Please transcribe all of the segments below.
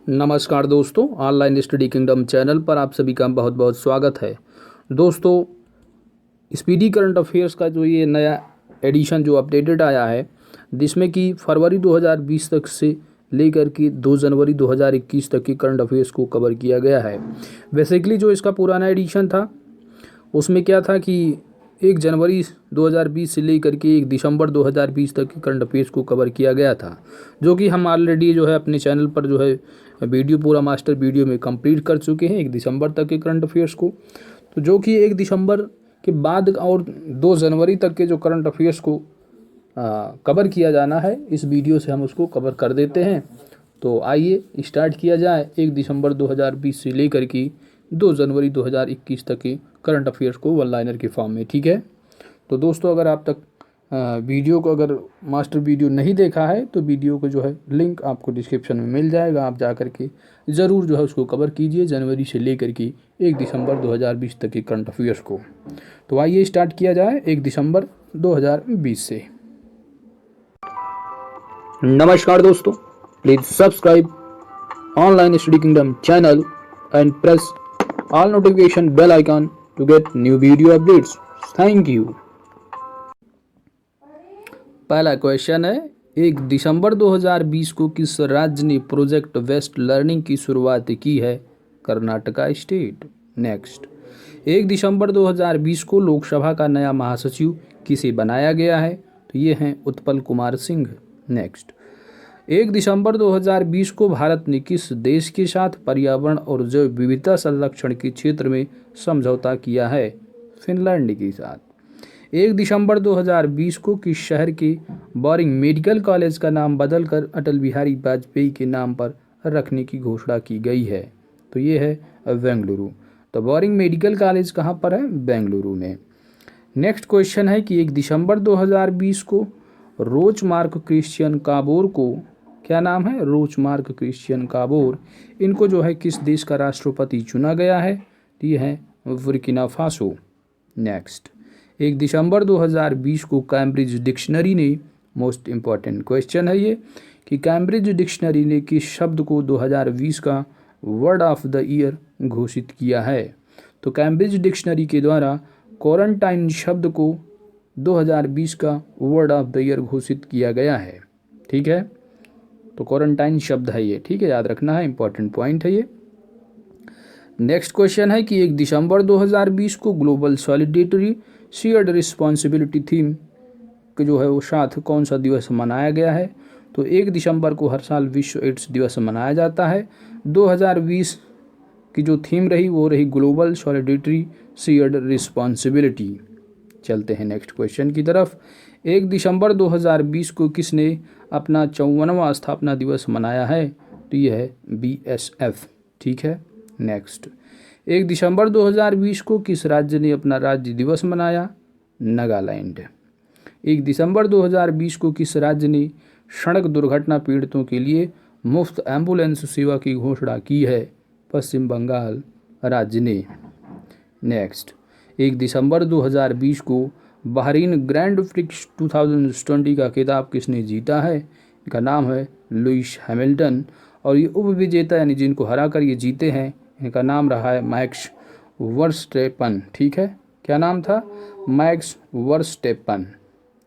नमस्कार दोस्तों, online study kingdom channel पर आप सभी का बहुत बहुत स्वागत है। दोस्तों, स्पीडी करंट अफेयर्स का जो ये नया एडिशन जो अपडेटेड आया है, जिसमें कि फरवरी 2020 तक से लेकर के 2 जनवरी 2021 तक की करंट अफेयर्स को कवर किया गया है। बेसिकली जो इसका पुराना एडिशन था उसमें क्या था कि 1 जनवरी 2020 से लेकर के 1 दिसंबर 2020 तक की करंट अफेयर्स को कवर किया गया था, जो कि हम ऑलरेडी जो है अपने चैनल पर जो है वीडियो पूरा मास्टर वीडियो में कंप्लीट कर चुके हैं 1 दिसंबर तक के करंट अफेयर्स को। तो जो कि 1 दिसंबर के बाद और 2 जनवरी तक के जो करंट अफेयर्स को कवर किया जाना है, इस वीडियो से हम उसको कवर कर देते हैं। तो आइए स्टार्ट किया जाए 1 दिसंबर 2020 से लेकर के 2 जनवरी 2021 तक के करंट अफेयर्स को वन लाइनर के फॉर्म में। ठीक है, तो दोस्तों अगर आप तक वीडियो को अगर मास्टर वीडियो नहीं देखा है तो वीडियो को जो है लिंक आपको डिस्क्रिप्शन में मिल जाएगा, आप जा कर के ज़रूर जो है उसको कवर कीजिए जनवरी से लेकर के 1 दिसंबर 2020 तक के करंट अफेयर्स को। तो आइए स्टार्ट किया जाए 1 दिसंबर 2020 से। नमस्कार दोस्तों, please subscribe online study kingdom channel and press all notification bell icon to get new video updates. Thank you. पहला क्वेश्चन है, 1 दिसंबर 2020 को किस राज्य ने प्रोजेक्ट वेस्ट लर्निंग की शुरुआत की है? कर्नाटका स्टेट। नेक्स्ट, 1 दिसंबर 2020 को लोकसभा का नया महासचिव किसे बनाया गया है? तो ये हैं उत्पल कुमार सिंह। नेक्स्ट, 1 दिसंबर 2020 को भारत ने किस देश के साथ पर्यावरण और जैव विविधता संरक्षण के क्षेत्र में समझौता किया है? फिनलैंड के साथ। 1 दिसंबर 2020 को किस शहर के बोरिंग मेडिकल कॉलेज का नाम बदलकर अटल बिहारी वाजपेयी के नाम पर रखने की घोषणा की गई है? तो ये है बेंगलुरु। तो बोरिंग मेडिकल कॉलेज कहाँ पर है? बेंगलुरु में। नेक्स्ट क्वेश्चन है कि 1 दिसंबर 2020 को रोचमार्क क्रिश्चियन काबोर को क्या नाम है? रोचमार्क क्रिश्चियन काबोर, इनको जो है किस देश का राष्ट्रपति चुना गया है? तो ये है बुर्किना फासो। नेक्स्ट, 1 दिसंबर 2020 को कैम्ब्रिज डिक्शनरी ने, मोस्ट इम्पॉर्टेंट क्वेश्चन है ये, कि कैम्ब्रिज डिक्शनरी ने किस शब्द को 2020 का वर्ड ऑफ द ईयर घोषित किया है? तो कैम्ब्रिज डिक्शनरी के द्वारा क्वारंटाइन शब्द को 2020 का वर्ड ऑफ द ईयर घोषित किया गया है। ठीक है, तो क्वारंटाइन शब्द है ये, ठीक है, याद रखना है, इंपॉर्टेंट पॉइंट है ये। नेक्स्ट क्वेश्चन है कि 1 दिसंबर 2020 को global solidarity shared responsibility theme के जो है वो साथ कौन सा दिवस मनाया गया है? तो 1 दिसंबर को हर साल विश्व एड्स दिवस मनाया जाता है। 2020 की जो थीम रही वो रही ग्लोबल सॉलिडेरिटी शेयर्ड रिस्पॉन्सिबिलिटी। चलते हैं नेक्स्ट क्वेश्चन की तरफ। 1 दिसंबर 2020 को किसने अपना 54वां स्थापना दिवस मनाया है? तो यह है BSF। ठीक है, नेक्स्ट, 1 दिसंबर 2020 को किस राज्य ने अपना राज्य दिवस मनाया? नागालैंड। 1 दिसंबर 2020 को किस राज्य ने सड़क दुर्घटना पीड़ितों के लिए मुफ्त एम्बुलेंस सेवा की घोषणा की है? पश्चिम बंगाल राज्य ने। नेक्स्ट, 1 दिसंबर 2020 को बहरीन ग्रैंड प्रिक्स 2020 का खिताब किसने जीता है? इनका नाम है लुइस हैमिल्टन, और ये उपविजेता यानी जिनको हराकर ये जीते हैं, इनका नाम रहा है मैक्स वर्स्टेपन। ठीक है, क्या नाम था? Max Verstappen.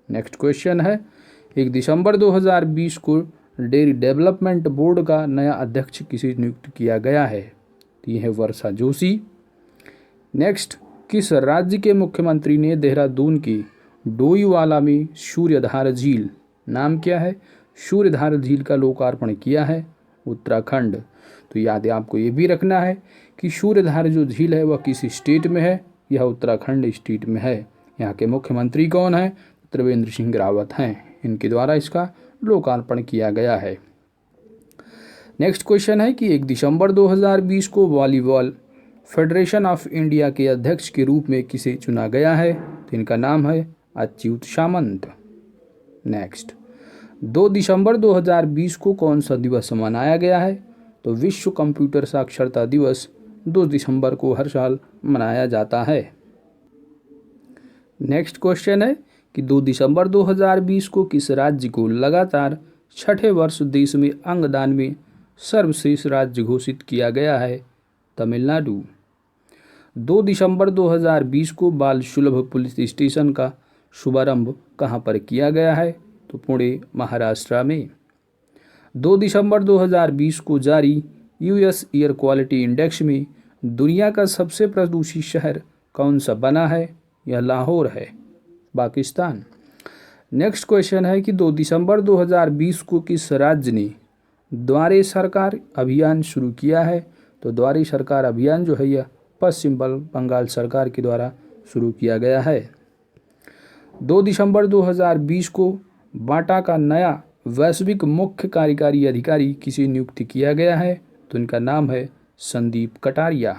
नेक्स्ट क्वेश्चन है, 1 दिसंबर 2020 को डेयरी डेवलपमेंट बोर्ड का नया अध्यक्ष किसे नियुक्त किया गया है? तो ये है वर्षा जोशी। नेक्स्ट, किस राज्य के मुख्यमंत्री ने देहरादून की डोईवाला में सूर्यधार झील, नाम क्या है, सूर्यधार झील का लोकार्पण किया है? उत्तराखंड। तो याद है आपको ये भी रखना है कि सूर्यधार जो झील है वह किस स्टेट में है? यह उत्तराखंड स्टेट में है। यहाँ के मुख्यमंत्री कौन है? त्रिवेंद्र सिंह रावत हैं, इनके द्वारा इसका लोकार्पण किया गया है। नेक्स्ट क्वेश्चन है कि 1 दिसंबर 2020 को वॉलीबॉल फेडरेशन ऑफ इंडिया के अध्यक्ष के रूप में किसे चुना गया है? तो इनका नाम है अच्युत सामंत। नेक्स्ट, 2 दिसंबर 2020 को कौन सा दिवस मनाया गया है? तो विश्व कंप्यूटर साक्षरता दिवस 2 दिसंबर को हर साल मनाया जाता है। नेक्स्ट क्वेश्चन है कि 2 दिसंबर 2020 को किस राज्य को लगातार छठे वर्ष देश में अंगदान में सर्वश्रेष्ठ राज्य घोषित किया गया है? तमिलनाडु। 2 दिसंबर 2020 को बाल सुलभ पुलिस स्टेशन का शुभारंभ कहाँ पर किया गया है? तो पुणे, महाराष्ट्र में। 2 दिसंबर 2020 को जारी यूएस एयर क्वालिटी इंडेक्स में दुनिया का सबसे प्रदूषित शहर कौन सा बना है? यह लाहौर है, पाकिस्तान। नेक्स्ट क्वेश्चन है कि 2 दिसंबर 2020 को किस राज्य ने द्वारे सरकार अभियान शुरू किया है? तो द्वारे सरकार अभियान जो है यह पश्चिम बंगाल सरकार के द्वारा शुरू किया गया है। 2 दिसंबर 2020 को बाटा का नया वैश्विक मुख्य कार्यकारी अधिकारी किसे नियुक्त किया गया है? तो इनका नाम है संदीप कटारिया।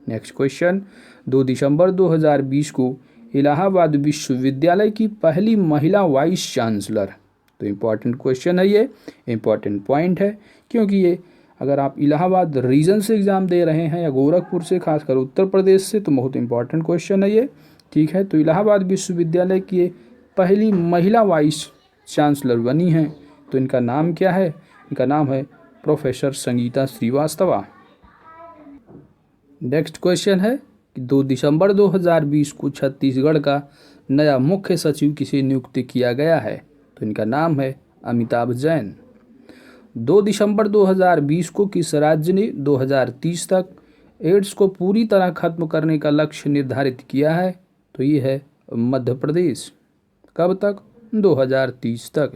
नेक्स्ट क्वेश्चन, 2 दिसंबर 2020 को इलाहाबाद विश्वविद्यालय की पहली महिला वाइस चांसलर। तो इम्पॉर्टेंट क्वेश्चन है, ये इम्पॉर्टेंट पॉइंट है, क्योंकि ये अगर आप इलाहाबाद रीजन से एग्ज़ाम दे रहे हैं या गोरखपुर से, खासकर उत्तर प्रदेश से, तो बहुत इंपॉर्टेंट क्वेश्चन है ये। ठीक है, तो इलाहाबाद विश्वविद्यालय की पहली महिला वाइस चांसलर बनी हैं, तो इनका नाम क्या है? इनका नाम है professor Sangeeta Srivastava. Next question है कि 2 दिसंबर 2020 को छत्तीसगढ़ का नया मुख्य सचिव किसे नियुक्त किया गया है? तो इनका नाम है अमिताभ जैन। 2 दिसंबर 2020 को किस राज्य ने 2030 तक एड्स को पूरी तरह खत्म करने का लक्ष्य निर्धारित किया है? तो ये है मध्य प्रदेश। कब तक? 2030 तक।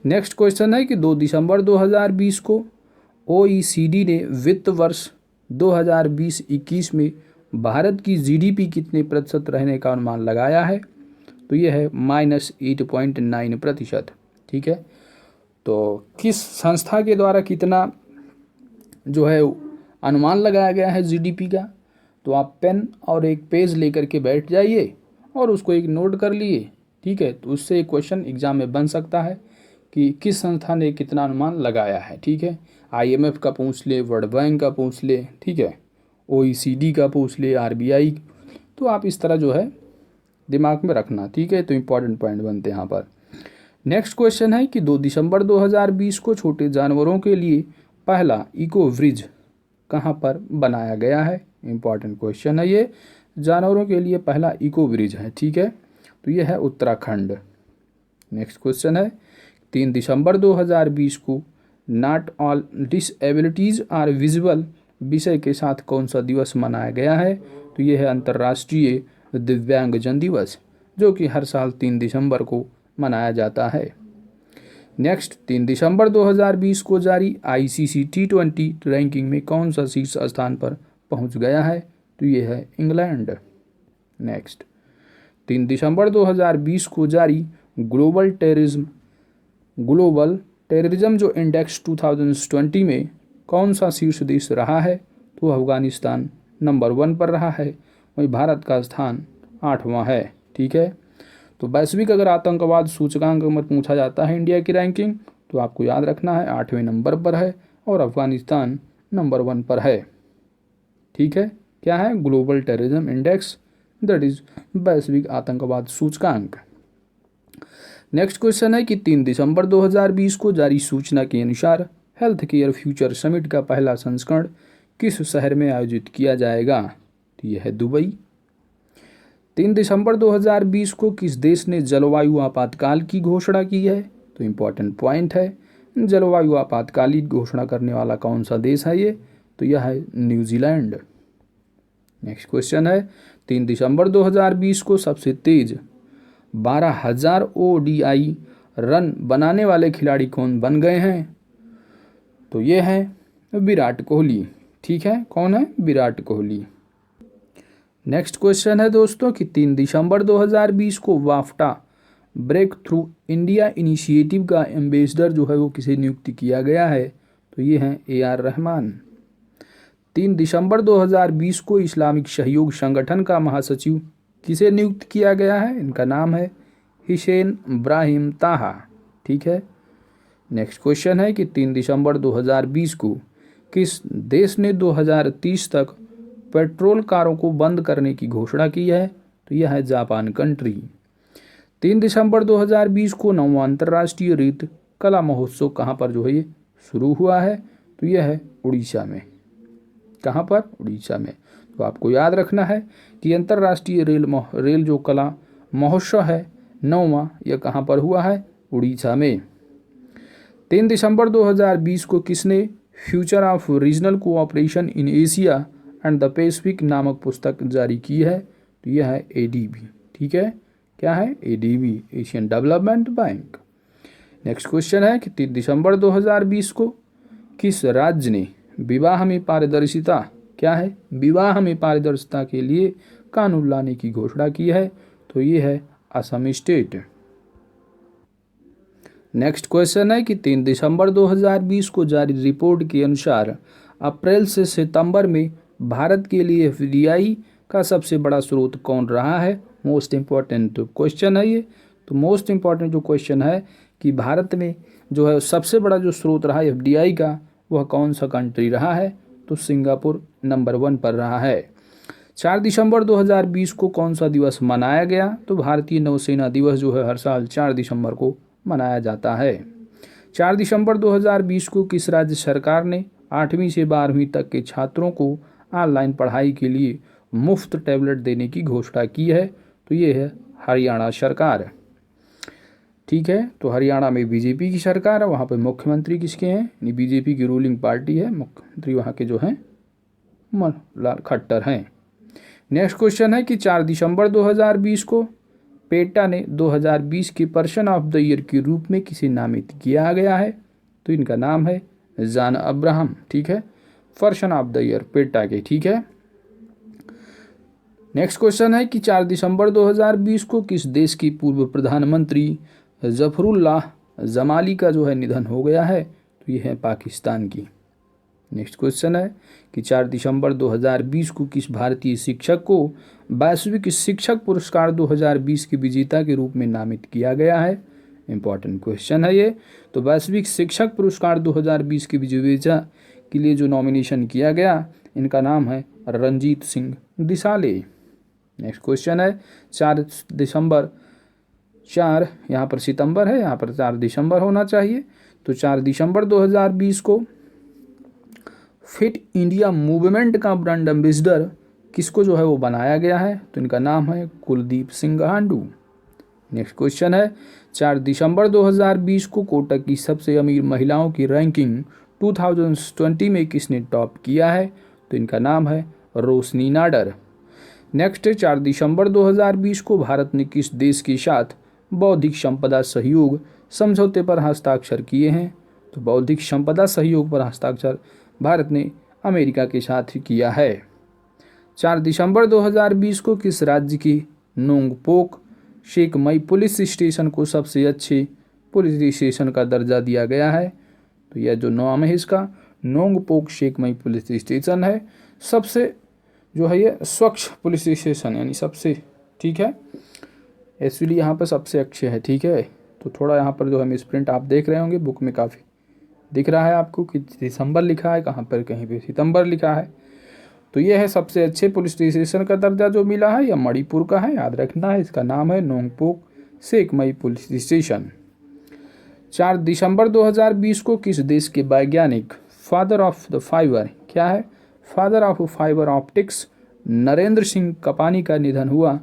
नेक्स्ट क्वेश्चन है कि 2 दिसंबर 2020 को ओईसीडी ने वित्त वर्ष 2020-21 में भारत की जीडीपी कितने प्रतिशत रहने का अनुमान लगाया है? तो यह है -8.9%। ठीक है, तो किस संस्था के द्वारा कितना जो है अनुमान लगाया गया है जीडीपी का? तो आप पेन और एक पेज लेकर के बैठ जाइए और उसको एक नोट कर लिए। ठीक है, तो उससे एक क्वेश्चन एग्जाम में बन सकता है कि किस संस्था ने कितना अनुमान लगाया है। ठीक है, आईएमएफ का पूछ ले, वर्ल्ड बैंक का पूछ ले, ठीक है, ओईसीडी का पूछ ले, आरबीआई। तो आप इस तरह जो है दिमाग में रखना। ठीक है, तो इम्पॉर्टेंट पॉइंट बनते हैं यहाँ पर। नेक्स्ट क्वेश्चन है कि 2 दिसंबर 2020 को छोटे जानवरों के लिए पहला इको ब्रिज कहाँ पर बनाया गया है? इम्पॉर्टेंट क्वेश्चन है ये, जानवरों के लिए पहला इको ब्रिज है। ठीक है, तो ये है उत्तराखंड। नेक्स्ट क्वेश्चन है 3 दिसंबर 2020 को नॉट ऑल डिसएबिलिटीज़ आर विजिबल विषय के साथ कौन सा दिवस मनाया गया है? तो ये है अंतर्राष्ट्रीय दिव्यांगजन दिवस, जो कि हर साल 3 दिसंबर को मनाया जाता है। नेक्स्ट, 3 दिसंबर 2020 को जारी आईसीसी T20 रैंकिंग में कौन सा शीर्ष स्थान पर पहुंच गया है? तो ये है इंग्लैंड। नेक्स्ट, 3 दिसंबर 2020 को जारी ग्लोबल टेररिज्म जो इंडेक्स 2020 में कौन सा शीर्ष देश रहा है? तो अफगानिस्तान नंबर 1 पर रहा है, वहीं भारत का स्थान 8वां है। ठीक है, तो वैश्विक अगर आतंकवाद सूचकांक में पूछा जाता है इंडिया की रैंकिंग, तो आपको याद रखना है 8वें नंबर पर है और अफगानिस्तान नंबर 1 पर है। ठीक है, क्या है? Global terrorism index, that is वैश्विक आतंकवाद सूचकांक। नेक्स्ट क्वेश्चन है कि 3 दिसंबर 2020 को जारी सूचना के अनुसार हेल्थ केयर फ्यूचर समिट का पहला संस्करण किस शहर में आयोजित किया जाएगा? तो यह है दुबई। 3 दिसंबर 2020 को किस देश ने जलवायु आपातकाल की घोषणा की है? तो इम्पॉर्टेंट पॉइंट है, जलवायु आपातकालीन घोषणा करने वाला कौन सा देश है ये? तो यह है न्यूजीलैंड। नेक्स्ट क्वेश्चन है 3 दिसंबर 2020 को सबसे तेज 12,000 ODI रन बनाने वाले खिलाड़ी कौन बन गए हैं? तो ये है विराट कोहली। ठीक है, कौन है? विराट कोहली। नेक्स्ट क्वेश्चन है दोस्तों कि 3 दिसंबर 2020 को वाफ्टा ब्रेक थ्रू इंडिया इनिशिएटिव का एम्बेसडर जो है वो किसे नियुक्त किया गया है? तो ये हैं AR रहमान। 3 दिसंबर 2020 को इस्लामिक सहयोग संगठन का महासचिव किसे नियुक्त किया गया है? इनका नाम है हिसैन इब्राहिम ताहा। ठीक है, नेक्स्ट क्वेश्चन है कि 3 दिसंबर 2020 को किस देश ने 2030 तक पेट्रोल कारों को बंद करने की घोषणा की है? तो यह है जापान कंट्री। 3 दिसंबर 2020 को 9वां अंतर्राष्ट्रीय रेत कला महोत्सव कहाँ पर जो है ये शुरू हुआ है? तो यह है उड़ीसा में। कहाँ पर? उड़ीसा में। तो आपको याद रखना है कि अंतर्राष्ट्रीय रेल जो कला महोत्सव है 9वां, यह कहाँ पर हुआ है? उड़ीसा में। 3 दिसंबर 2020 को किसने future of regional cooperation in Asia and the Pacific नामक पुस्तक जारी की है? तो यह है एडीबी। ठीक है, क्या है? ADB, Asian development bank. Next question है कि 3 दिसंबर 2020 को किस राज्य ने विवाह में पारदर्शिता, क्या है? विवाह में पारदर्शिता के लिए कानून लाने की घोषणा की है? तो ये है असम स्टेट। नेक्स्ट क्वेश्चन है कि 3 दिसंबर 2020 को जारी रिपोर्ट के अनुसार अप्रैल से सितंबर में भारत के लिए एफडीआई का सबसे बड़ा स्रोत कौन रहा है? मोस्ट इम्पॉर्टेंट क्वेश्चन है ये। तो मोस्ट इम्पॉर्टेंट जो क्वेश्चन है कि भारत में जो है सबसे बड़ा जो स्रोत रहा है एफडीआई का, वह कौन सा कंट्री रहा है? तो सिंगापुर नंबर 1 पर रहा है। 4 दिसंबर 2020 को कौन सा दिवस मनाया गया? तो भारतीय नौसेना दिवस जो है हर साल 4 दिसंबर को मनाया जाता है। 4 दिसंबर 2020 को किस राज्य सरकार ने 8वीं से 12वीं तक के छात्रों को ऑनलाइन पढ़ाई के लिए मुफ्त टैबलेट देने की घोषणा की है? तो ये है हरियाणा सरकार। ठीक है, तो हरियाणा में बीजेपी की सरकार है, वहाँ पे मुख्यमंत्री किसके हैं? बीजेपी की रूलिंग पार्टी है, मुख्यमंत्री वहाँ के जो हैं मनोहर खट्टर हैं। नेक्स्ट क्वेश्चन है कि 4 दिसंबर 2020 को पेटा ने 2020 के पर्सन ऑफ द ईयर के रूप में किसे नामित किया गया है? तो इनका नाम है जॉन अब्राहम। ठीक है, person of the year PETA के। ठीक है, नेक्स्ट क्वेश्चन है कि 4 दिसंबर 2020 को किस देश की पूर्व प्रधानमंत्री जफरुल्लाह जमाली का जो है निधन हो गया है? तो ये है पाकिस्तान की। नेक्स्ट क्वेश्चन है कि 4 दिसंबर 2020 को किस भारतीय शिक्षक को वैश्विक शिक्षक पुरस्कार 2020 के विजेता के रूप में नामित किया गया है? इंपॉर्टेंट क्वेश्चन है ये। तो वैश्विक शिक्षक पुरस्कार 2020 के विजेता के लिए जो नॉमिनेशन किया गया, इनका नाम है रंजीत सिंह दिसाले। नेक्स्ट क्वेश्चन है 4 दिसंबर, 4 यहाँ पर सितंबर है, यहाँ पर 4 दिसंबर होना चाहिए। तो 4 दिसंबर 2020 को फिट इंडिया मूवमेंट का ब्रांड एम्बेसडर किसको जो है वो बनाया गया है? तो इनका नाम है कुलदीप सिंह गांडू। नेक्स्ट क्वेश्चन है 4 दिसंबर 2020 को कोटक की सबसे अमीर महिलाओं की रैंकिंग 2020 में किसने टॉप किया है? तो इनका नाम है रोशनी नाडर। नेक्स्ट 4 दिसंबर 2020 को भारत ने किस देश के साथ बौद्धिक संपदा सहयोग समझौते पर हस्ताक्षर किए हैं? तो बौद्धिक संपदा सहयोग पर हस्ताक्षर भारत ने अमेरिका के साथ ही किया है। 4 दिसंबर 2020 को किस राज्य की नोंगपोक शेकमई पुलिस स्टेशन को सबसे अच्छे पुलिस स्टेशन का दर्जा दिया गया है? तो यह जो नाम है इसका नोंगपोक शेकमई पुलिस स्टेशन है, सबसे जो है ये स्वच्छ पुलिस स्टेशन, यानी सबसे, ठीक है, एक्चुअली यहाँ पर सबसे अच्छे है। ठीक है, तो थोड़ा यहाँ पर जो है मिसप्रिंट आप देख रहे होंगे, बुक में काफ़ी दिख रहा है आपको कि दिसंबर लिखा है, कहाँ पर कहीं पे सितंबर लिखा है। तो ये है सबसे अच्छे पुलिस स्टेशन का दर्जा जो मिला है, यह मणिपुर का है, याद रखना है। इसका नाम है नोंगपोक शेकमई पुलिस स्टेशन। 4 दिसंबर 2020 को किस देश के वैज्ञानिक फादर ऑफ द फाइबर, क्या है? Father of fibre optics Narendra Singh Kapany का निधन हुआ?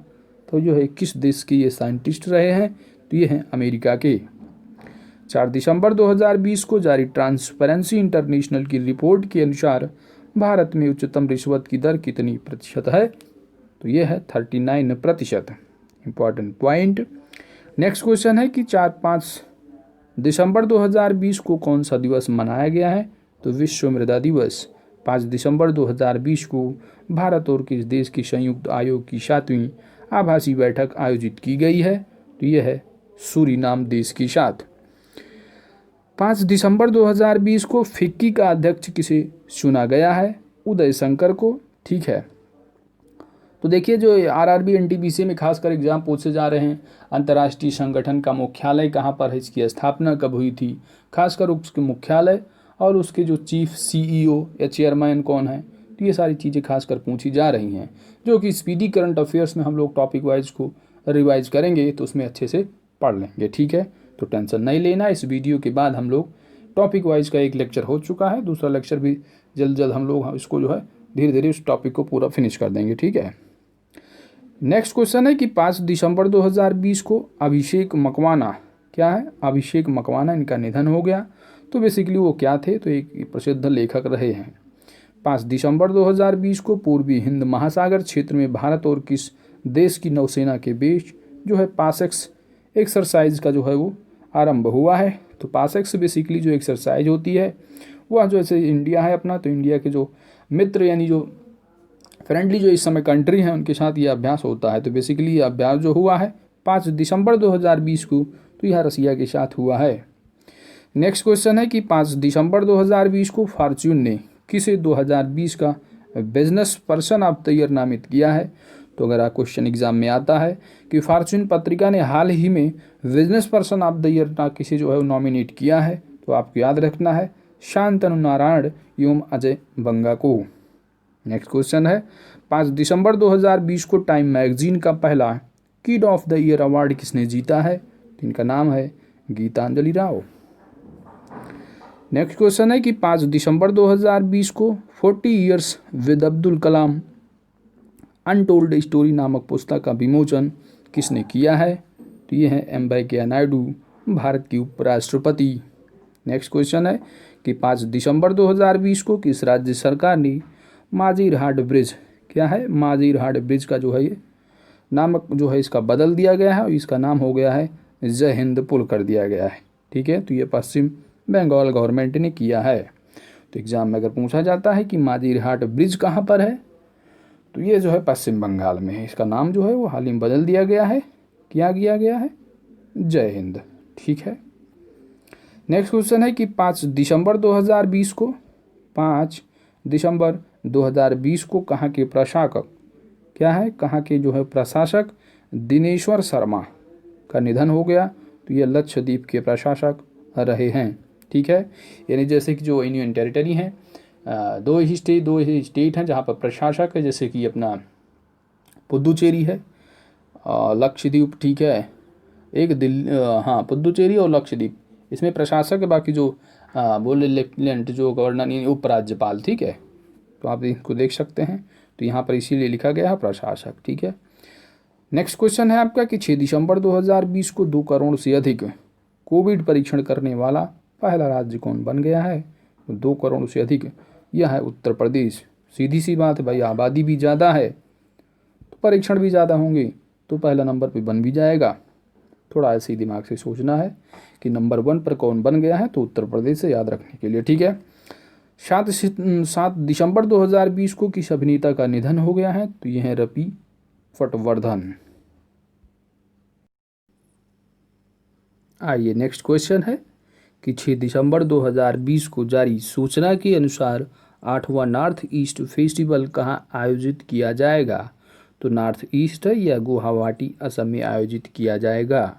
तो जो है किस देश के ये साइंटिस्ट रहे हैं? तो ये हैं अमेरिका के। 4 दिसंबर 2020 को जारी ट्रांसपेरेंसी इंटरनेशनल की रिपोर्ट के अनुसार भारत में उच्चतम रिश्वत की दर कितनी प्रतिशत है? तो ये है 39%। Important point. नेक्स्ट क्वेश्चन है कि 4-5 दिसंबर 2020 को कौन सा दिवस मनाया गया है? तो विश्व मृदा दिवस। 5 दिसंबर 2020 को भारत और किस देश की संयुक्त आयोग की 7वीं आभासी बैठक आयोजित की गई है? तो यह है सूरीनाम देश के साथ। 5 दिसंबर 2020 को फिक्की का अध्यक्ष किसे चुना गया है? उदय शंकर को। ठीक है, तो देखिए जो आरआरबी एनटीपीसी में खासकर एग्जाम पूछे जा रहे हैं, अंतर्राष्ट्रीय संगठन का मुख्यालय कहाँ पर है, इसकी स्थापना कब हुई थी, खासकर उसके मुख्यालय और उसके जो चीफ सीईओ या चेयरमैन कौन है, तो ये सारी चीज़ें खासकर पूछी जा रही हैं, जो कि स्पीडी करंट अफेयर्स में हम लोग टॉपिक वाइज को रिवाइज करेंगे तो उसमें अच्छे से पढ़ लेंगे। ठीक है, तो टेंशन नहीं लेना। इस वीडियो के बाद हम लोग टॉपिक वाइज का एक लेक्चर हो चुका है, दूसरा लेक्चर भी जल्द जल्द हम लोग इसको जो है धीरे धीरे उस टॉपिक को पूरा फिनिश कर देंगे, ठीक है। नेक्स्ट क्वेश्चन है कि 5 दिसंबर 2020 को अभिषेक मकवाना, क्या है, अभिषेक मकवाना, इनका निधन हो गया। तो बेसिकली वो क्या थे, तो एक प्रसिद्ध लेखक रहे हैं। 5 दिसंबर 2020 को पूर्वी हिंद महासागर क्षेत्र में भारत और किस देश की नौसेना के बीच जो है पासेक्स एक्सरसाइज का जो है वो आरंभ हुआ है। तो पासेक्स बेसिकली जो एक्सरसाइज होती है वह जो ऐसे इंडिया है अपना, तो इंडिया के जो मित्र यानी जो फ्रेंडली जो इस समय कंट्री हैं उनके साथ ये अभ्यास होता है। तो बेसिकली ये अभ्यास जो हुआ है 5 दिसंबर 2020 को, तो यह रसिया के साथ हुआ है। नेक्स्ट क्वेश्चन है कि 5 दिसंबर 2020 को फॉर्च्यून ने किसे 2020 का business person of the year नामित किया है। तो अगर आप क्वेश्चन एग्जाम में आता है कि फॉर्च्यून पत्रिका ने हाल ही में business person of the year ना किसे जो है वो नॉमिनेट किया है, तो आपको याद रखना है शांतनु नारायण एवं अजय बंगा को। नेक्स्ट क्वेश्चन है 5 दिसंबर 2020 को टाइम मैगजीन का पहला kid of the year award किसने जीता है। तो इनका नाम है गीतांजलि राव। नेक्स्ट क्वेश्चन है कि 5 दिसंबर 2020 को 40 years with Abdul Kalam untold story नामक पुस्तक का विमोचन किसने किया है। तो ये है एम वेंकैया नायडू, भारत की उपराष्ट्रपति। नेक्स्ट क्वेश्चन है कि 5 दिसंबर 2020 को किस राज्य सरकार ने माजीरहाट ब्रिज, क्या है, माजीरहाट ब्रिज का जो है ये नामक जो है इसका बदल दिया गया है और इसका नाम हो गया है जय हिंद पुल कर दिया गया है, ठीक है। तो ये पश्चिम बंगाल गवर्नमेंट ने किया है। तो एग्जाम में अगर पूछा जाता है कि माजीरहाट ब्रिज कहाँ पर है, तो ये जो है पश्चिम बंगाल में है। इसका नाम जो है वो हाल ही में बदल दिया गया है, क्या किया गया है, जय हिंद, ठीक है। नेक्स्ट क्वेश्चन है कि 5 दिसंबर 2020 को 5 दिसंबर 2020 को कहाँ के प्रशासक, क्या है, कहाँ के जो है प्रशासक दिनेश्वर शर्मा का निधन हो गया। तो ये लक्षद्वीप के प्रशासक रहे हैं, ठीक है। यानी जैसे कि जो यूनियन टेरिटरी हैं दो ही स्टेट हैं जहाँ पर प्रशासक है, जैसे कि अपना पुदुचेरी है, लक्षद्वीप, ठीक है, एक दिल्ली, हाँ पुदुचेरी और लक्षद्वीप, इसमें प्रशासक है, बाकी जो बोले लेफ्टिनेंट जो गवर्नर यानी उपराज्यपाल, ठीक है। तो आप इनको देख सकते हैं, तो यहाँ पर इसीलिए लिखा गया है प्रशासक, ठीक है। नेक्स्ट क्वेश्चन है आपका कि 6 दिसंबर 2020 को 2 करोड़ से अधिक कोविड परीक्षण करने वाला पहला राज्य कौन बन गया है। तो 2 करोड़ से अधिक, यह है उत्तर प्रदेश। सीधी सी बात है भाई, आबादी भी ज़्यादा है तो परीक्षण भी ज़्यादा होंगे, तो पहला नंबर पे बन भी जाएगा। थोड़ा ऐसे ही दिमाग से सोचना है कि नंबर 1 पर कौन बन गया है, तो उत्तर प्रदेश से याद रखने के लिए, ठीक है। 7 दिसंबर 2020 को किस अभिनेता का निधन हो गया है। तो यह है रवि पटवर्धन। आइए नेक्स्ट क्वेश्चन है कि 6 दिसंबर 2020 को जारी सूचना के अनुसार 8वां नॉर्थ ईस्ट फेस्टिवल कहाँ आयोजित किया जाएगा। तो नॉर्थ ईस्ट है या गुवाहाटी असम में आयोजित किया जाएगा,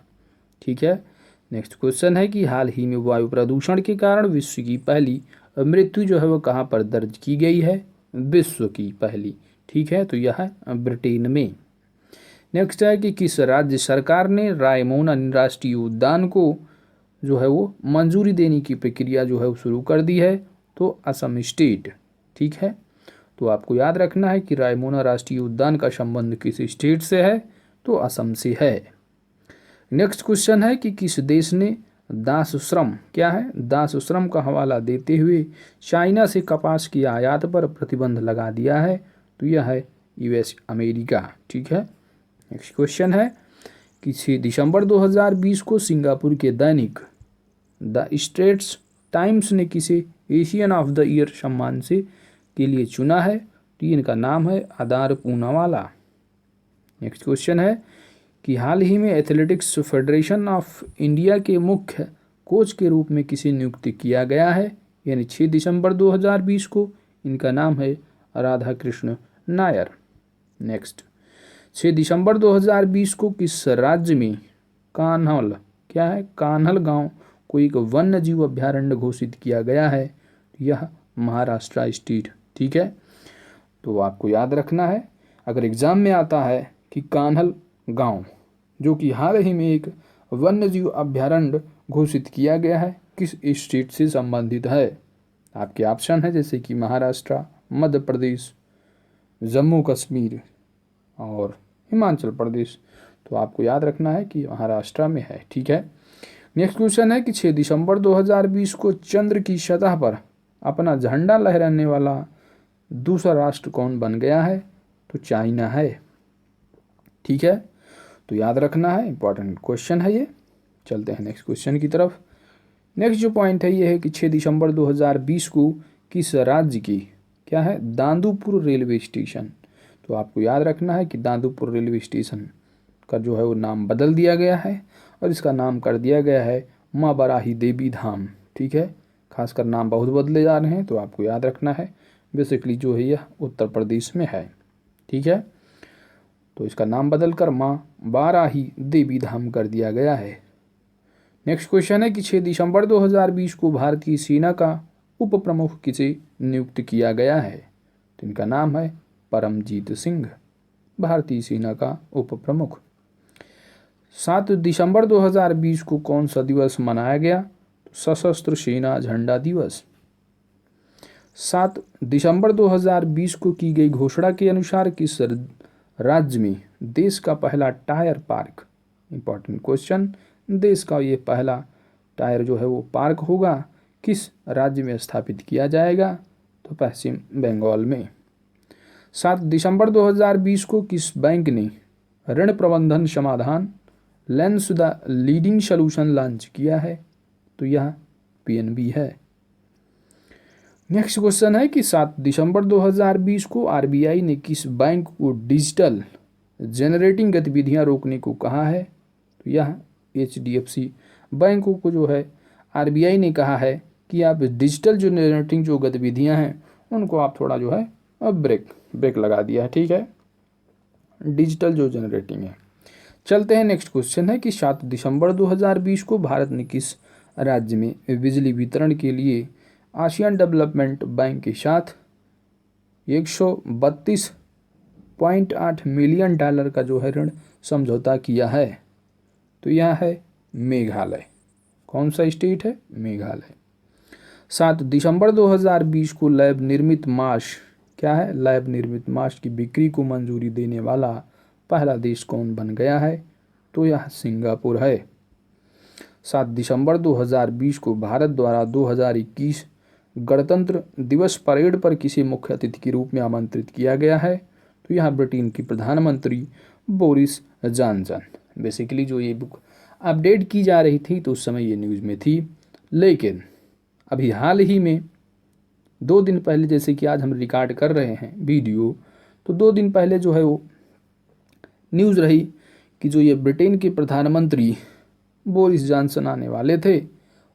ठीक है। नेक्स्ट क्वेश्चन है कि हाल ही में वायु प्रदूषण के कारण विश्व की पहली मृत्यु जो है वो कहाँ पर दर्ज की गई है, विश्व की पहली, ठीक है। तो यह है ब्रिटेन में। नेक्स्ट है कि किस राज्य सरकार ने रायमोना राष्ट्रीय उद्यान को जो है वो मंजूरी देने की प्रक्रिया जो है वो शुरू कर दी है। तो असम स्टेट, ठीक है। तो आपको याद रखना है कि रायमोना राष्ट्रीय उद्यान का संबंध किस स्टेट से है, तो असम से है। नेक्स्ट क्वेश्चन है कि किस देश ने दास श्रम, क्या है, दास श्रम का हवाला देते हुए चाइना से कपास की आयात पर प्रतिबंध लगा दिया है। तो यह है यूएस अमेरिका, ठीक है। नेक्स्ट क्वेश्चन है कि 6 दिसंबर 2020 को सिंगापुर के दैनिक द स्ट्रेट्स टाइम्स ने किसे एशियन ऑफ द ईयर सम्मान से के लिए चुना है। तो इनका नाम है आदार पूनावाला। नेक्स्ट क्वेश्चन है कि हाल ही में एथलेटिक्स फेडरेशन ऑफ इंडिया के मुख्य कोच के रूप में किसे नियुक्त किया गया है। यानी 6 दिसंबर 2020 को इनका नाम है राधा कृष्ण नायर। नेक्स्ट 6 दिसंबर 2020 को किस राज्य में कान्हल, क्या है, कान्हल गांव को एक वन्य जीव अभ्यारण्य घोषित किया गया है। यह महाराष्ट्र स्टेट, ठीक है। तो आपको याद रखना है, अगर एग्जाम में आता है कि कान्हल गांव जो कि हाल ही में एक वन्य जीव अभ्यारण्य घोषित किया गया है, किस स्टेट से संबंधित है? आपके ऑप्शन है जैसे कि महाराष्ट्र, मध्य प्रदेश, जम्मू कश्मीर और हिमाचल प्रदेश। तो आपको याद रखना है कि महाराष्ट्र में है। ठीक है। नेक्स्ट क्वेश्चन है कि 6 दिसंबर 2020 को चंद्र की सतह पर अपना झंडा लहराने वाला दूसरा राष्ट्र कौन बन गया है? तो चाइना है। ठीक है, तो याद रखना है, इंपॉर्टेंट क्वेश्चन है ये। चलते हैं नेक्स्ट क्वेश्चन की तरफ। नेक्स्ट जो पॉइंट है ये है कि 6 दिसंबर 2020 को किस राज्य की क्या है दांदूपुर रेलवे स्टेशन। तो आपको याद रखना है कि दांदूपुर रेलवे स्टेशन का जो है वो नाम बदल दिया गया है और इसका नाम कर दिया गया है माँ बराही देवी धाम। ठीक है, खासकर नाम बहुत बदले जा रहे हैं, तो आपको याद रखना है। बेसिकली जो है यह उत्तर प्रदेश में है। ठीक है, तो इसका नाम बदलकर माँ बाराही देवी धाम कर दिया गया है। नेक्स्ट क्वेश्चन है कि 6 दिसंबर 2020 को भारतीय सेना का उप प्रमुख किसे नियुक्त किया गया है? तो इनका नाम है परमजीत सिंह, भारतीय सेना का उप प्रमुख। 7 दिसंबर 2020 को कौन सा दिवस मनाया गया? सशस्त्र सेना झंडा दिवस। 7 दिसंबर 2020 को की गई घोषणा के अनुसार किस राज्य में देश का पहला टायर पार्क, इंपॉर्टेंट क्वेश्चन, देश का ये पहला टायर जो है वो पार्क होगा किस राज्य में स्थापित किया जाएगा? तो पश्चिम बंगाल में। 7 दिसंबर 2020 को किस बैंक ने ऋण प्रबंधन समाधान lens the leading solution launch किया है? तो यह पीएनबी है। नेक्स्ट क्वेश्चन है कि 7 दिसंबर 2020 को आरबीआई ने किस बैंक को डिजिटल जनरेटिंग गतिविधियां रोकने को कहा है? तो यह एचडीएफसी बैंकों को जो है आरबीआई ने कहा है कि आप डिजिटल जो जनरेटिंग जो गतिविधियां हैं उनको आप थोड़ा जो है अब ब्रेक लगा दिया है। ठीक है, डिजिटल जो जनरेटिंग है। चलते हैं नेक्स्ट क्वेश्चन है कि 7 दिसंबर 2020 को भारत ने किस राज्य में बिजली वितरण के लिए आसियान डेवलपमेंट बैंक के साथ 132.8 मिलियन डॉलर का जो है ऋण समझौता किया है? तो यह है मेघालय। कौन सा स्टेट है? मेघालय। 7 दिसंबर 2020 को लैब निर्मित मास्क क्या है? लैब निर्मित मास्क की बिक्री को मंजूरी देने वाला पहला देश कौन बन गया है? तो यह सिंगापुर है। 7 दिसंबर 2020 को भारत द्वारा 2021 गणतंत्र दिवस परेड पर किसी मुख्य अतिथि के रूप में आमंत्रित किया गया है? तो यह ब्रिटेन के प्रधानमंत्री बोरिस जॉनसन। बेसिकली जो ये बुक अपडेट की जा रही थी तो उस समय ये न्यूज़ में थी, लेकिन अभी हाल ही में 2 दिन पहले, जैसे कि आज हम रिकॉर्ड कर रहे हैं वीडियो, तो 2 दिन पहले जो है वो न्यूज़ रही कि जो ये ब्रिटेन के प्रधानमंत्री बोरिस जॉनसन आने वाले थे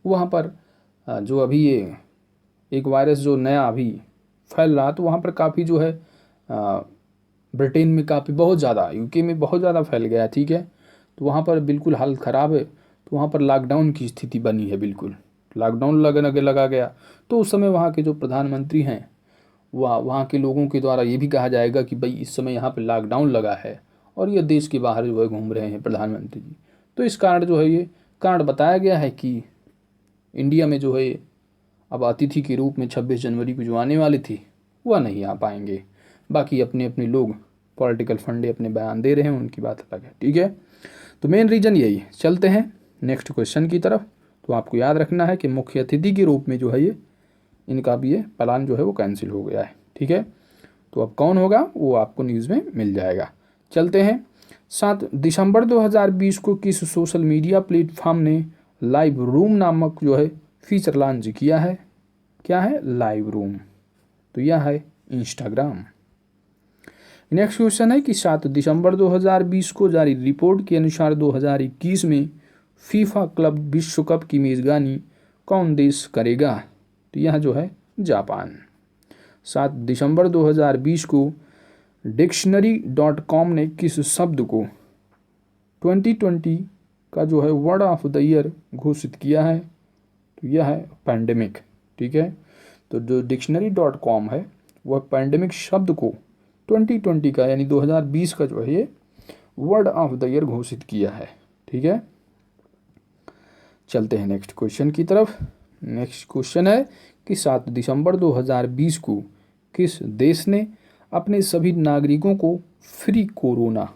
वहाँ पर जो अभी ये एक वायरस जो नया अभी फैल रहा, तो वहाँ पर काफ़ी जो है ब्रिटेन में काफ़ी बहुत ज़्यादा, यूके में बहुत ज़्यादा फैल गया। ठीक है, तो वहाँ पर बिल्कुल हालत ख़राब है, तो वहाँ पर लॉकडाउन की स्थिति बनी है, बिल्कुल लॉकडाउन लगा गया। तो उस समय वहाँ के जो प्रधानमंत्री हैं वहाँ के लोगों के द्वारा ये भी कहा जाएगा कि भाई इस समय यहाँ पर लॉकडाउन लगा है और ये देश के बाहर जो है घूम रहे हैं प्रधानमंत्री जी। तो इस कारण जो है ये कारण बताया गया है कि इंडिया में जो है अब अतिथि के रूप में 26 जनवरी को जो आने वाली थी वह नहीं आ पाएंगे। बाकी अपने अपने लोग पॉलिटिकल फंडे अपने बयान दे रहे हैं, उनकी बात अलग है। ठीक है, तो मेन रीज़न यही है। चलते हैं नेक्स्ट क्वेश्चन की तरफ। तो आपको याद रखना है कि मुख्य अतिथि के रूप में जो है ये इनका भी ये प्लान जो है वो कैंसिल हो गया है। ठीक है, तो अब कौन होगा वो आपको न्यूज़ में मिल जाएगा। चलते हैं 7 दिसंबर 2020 को किस सोशल मीडिया प्लेटफॉर्म ने लाइव रूम नामक जो है फीचर लॉन्च किया है? क्या है? Live room. तो यह है इंस्टाग्राम। नेक्स्ट क्वेश्चन है कि 7 दिसंबर 2020 को जारी रिपोर्ट के अनुसार 2021 में फीफा क्लब विश्व कप की मेजबानी कौन देश करेगा? तो यह जो है जापान। 7 दिसंबर 2020 को डिक्शनरी.com ने किस शब्द को 2020 का जो है वर्ड ऑफ द ईयर घोषित किया है? तो यह है पैंडेमिक। ठीक है, तो जो डिक्शनरी.com है वह पैंडेमिक शब्द को 2020 का यानी 2020 का जो है ये वर्ड ऑफ द ईयर घोषित किया है। ठीक है, चलते हैं नेक्स्ट क्वेश्चन की तरफ। नेक्स्ट क्वेश्चन है कि 7 दिसंबर 2020 को किस देश ने अपने सभी नागरिकों को फ्री कोरोना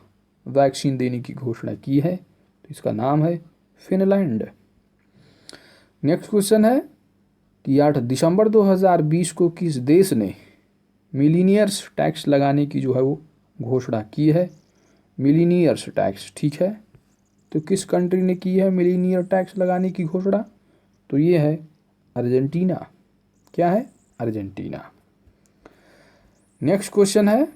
वैक्सीन देने की घोषणा की है? तो इसका नाम है फिनलैंड। नेक्स्ट क्वेश्चन है कि 8 दिसंबर 2020 को किस देश ने मिलीनियर्स टैक्स लगाने की जो है वो घोषणा की है? मिलीनियर्स टैक्स, ठीक है। तो किस कंट्री ने की है मिलीनियर टैक्स लगाने की घोषणा? तो ये है अर्जेंटीना। क्या है? अर्जेंटीना। नेक्स्ट क्वेश्चन है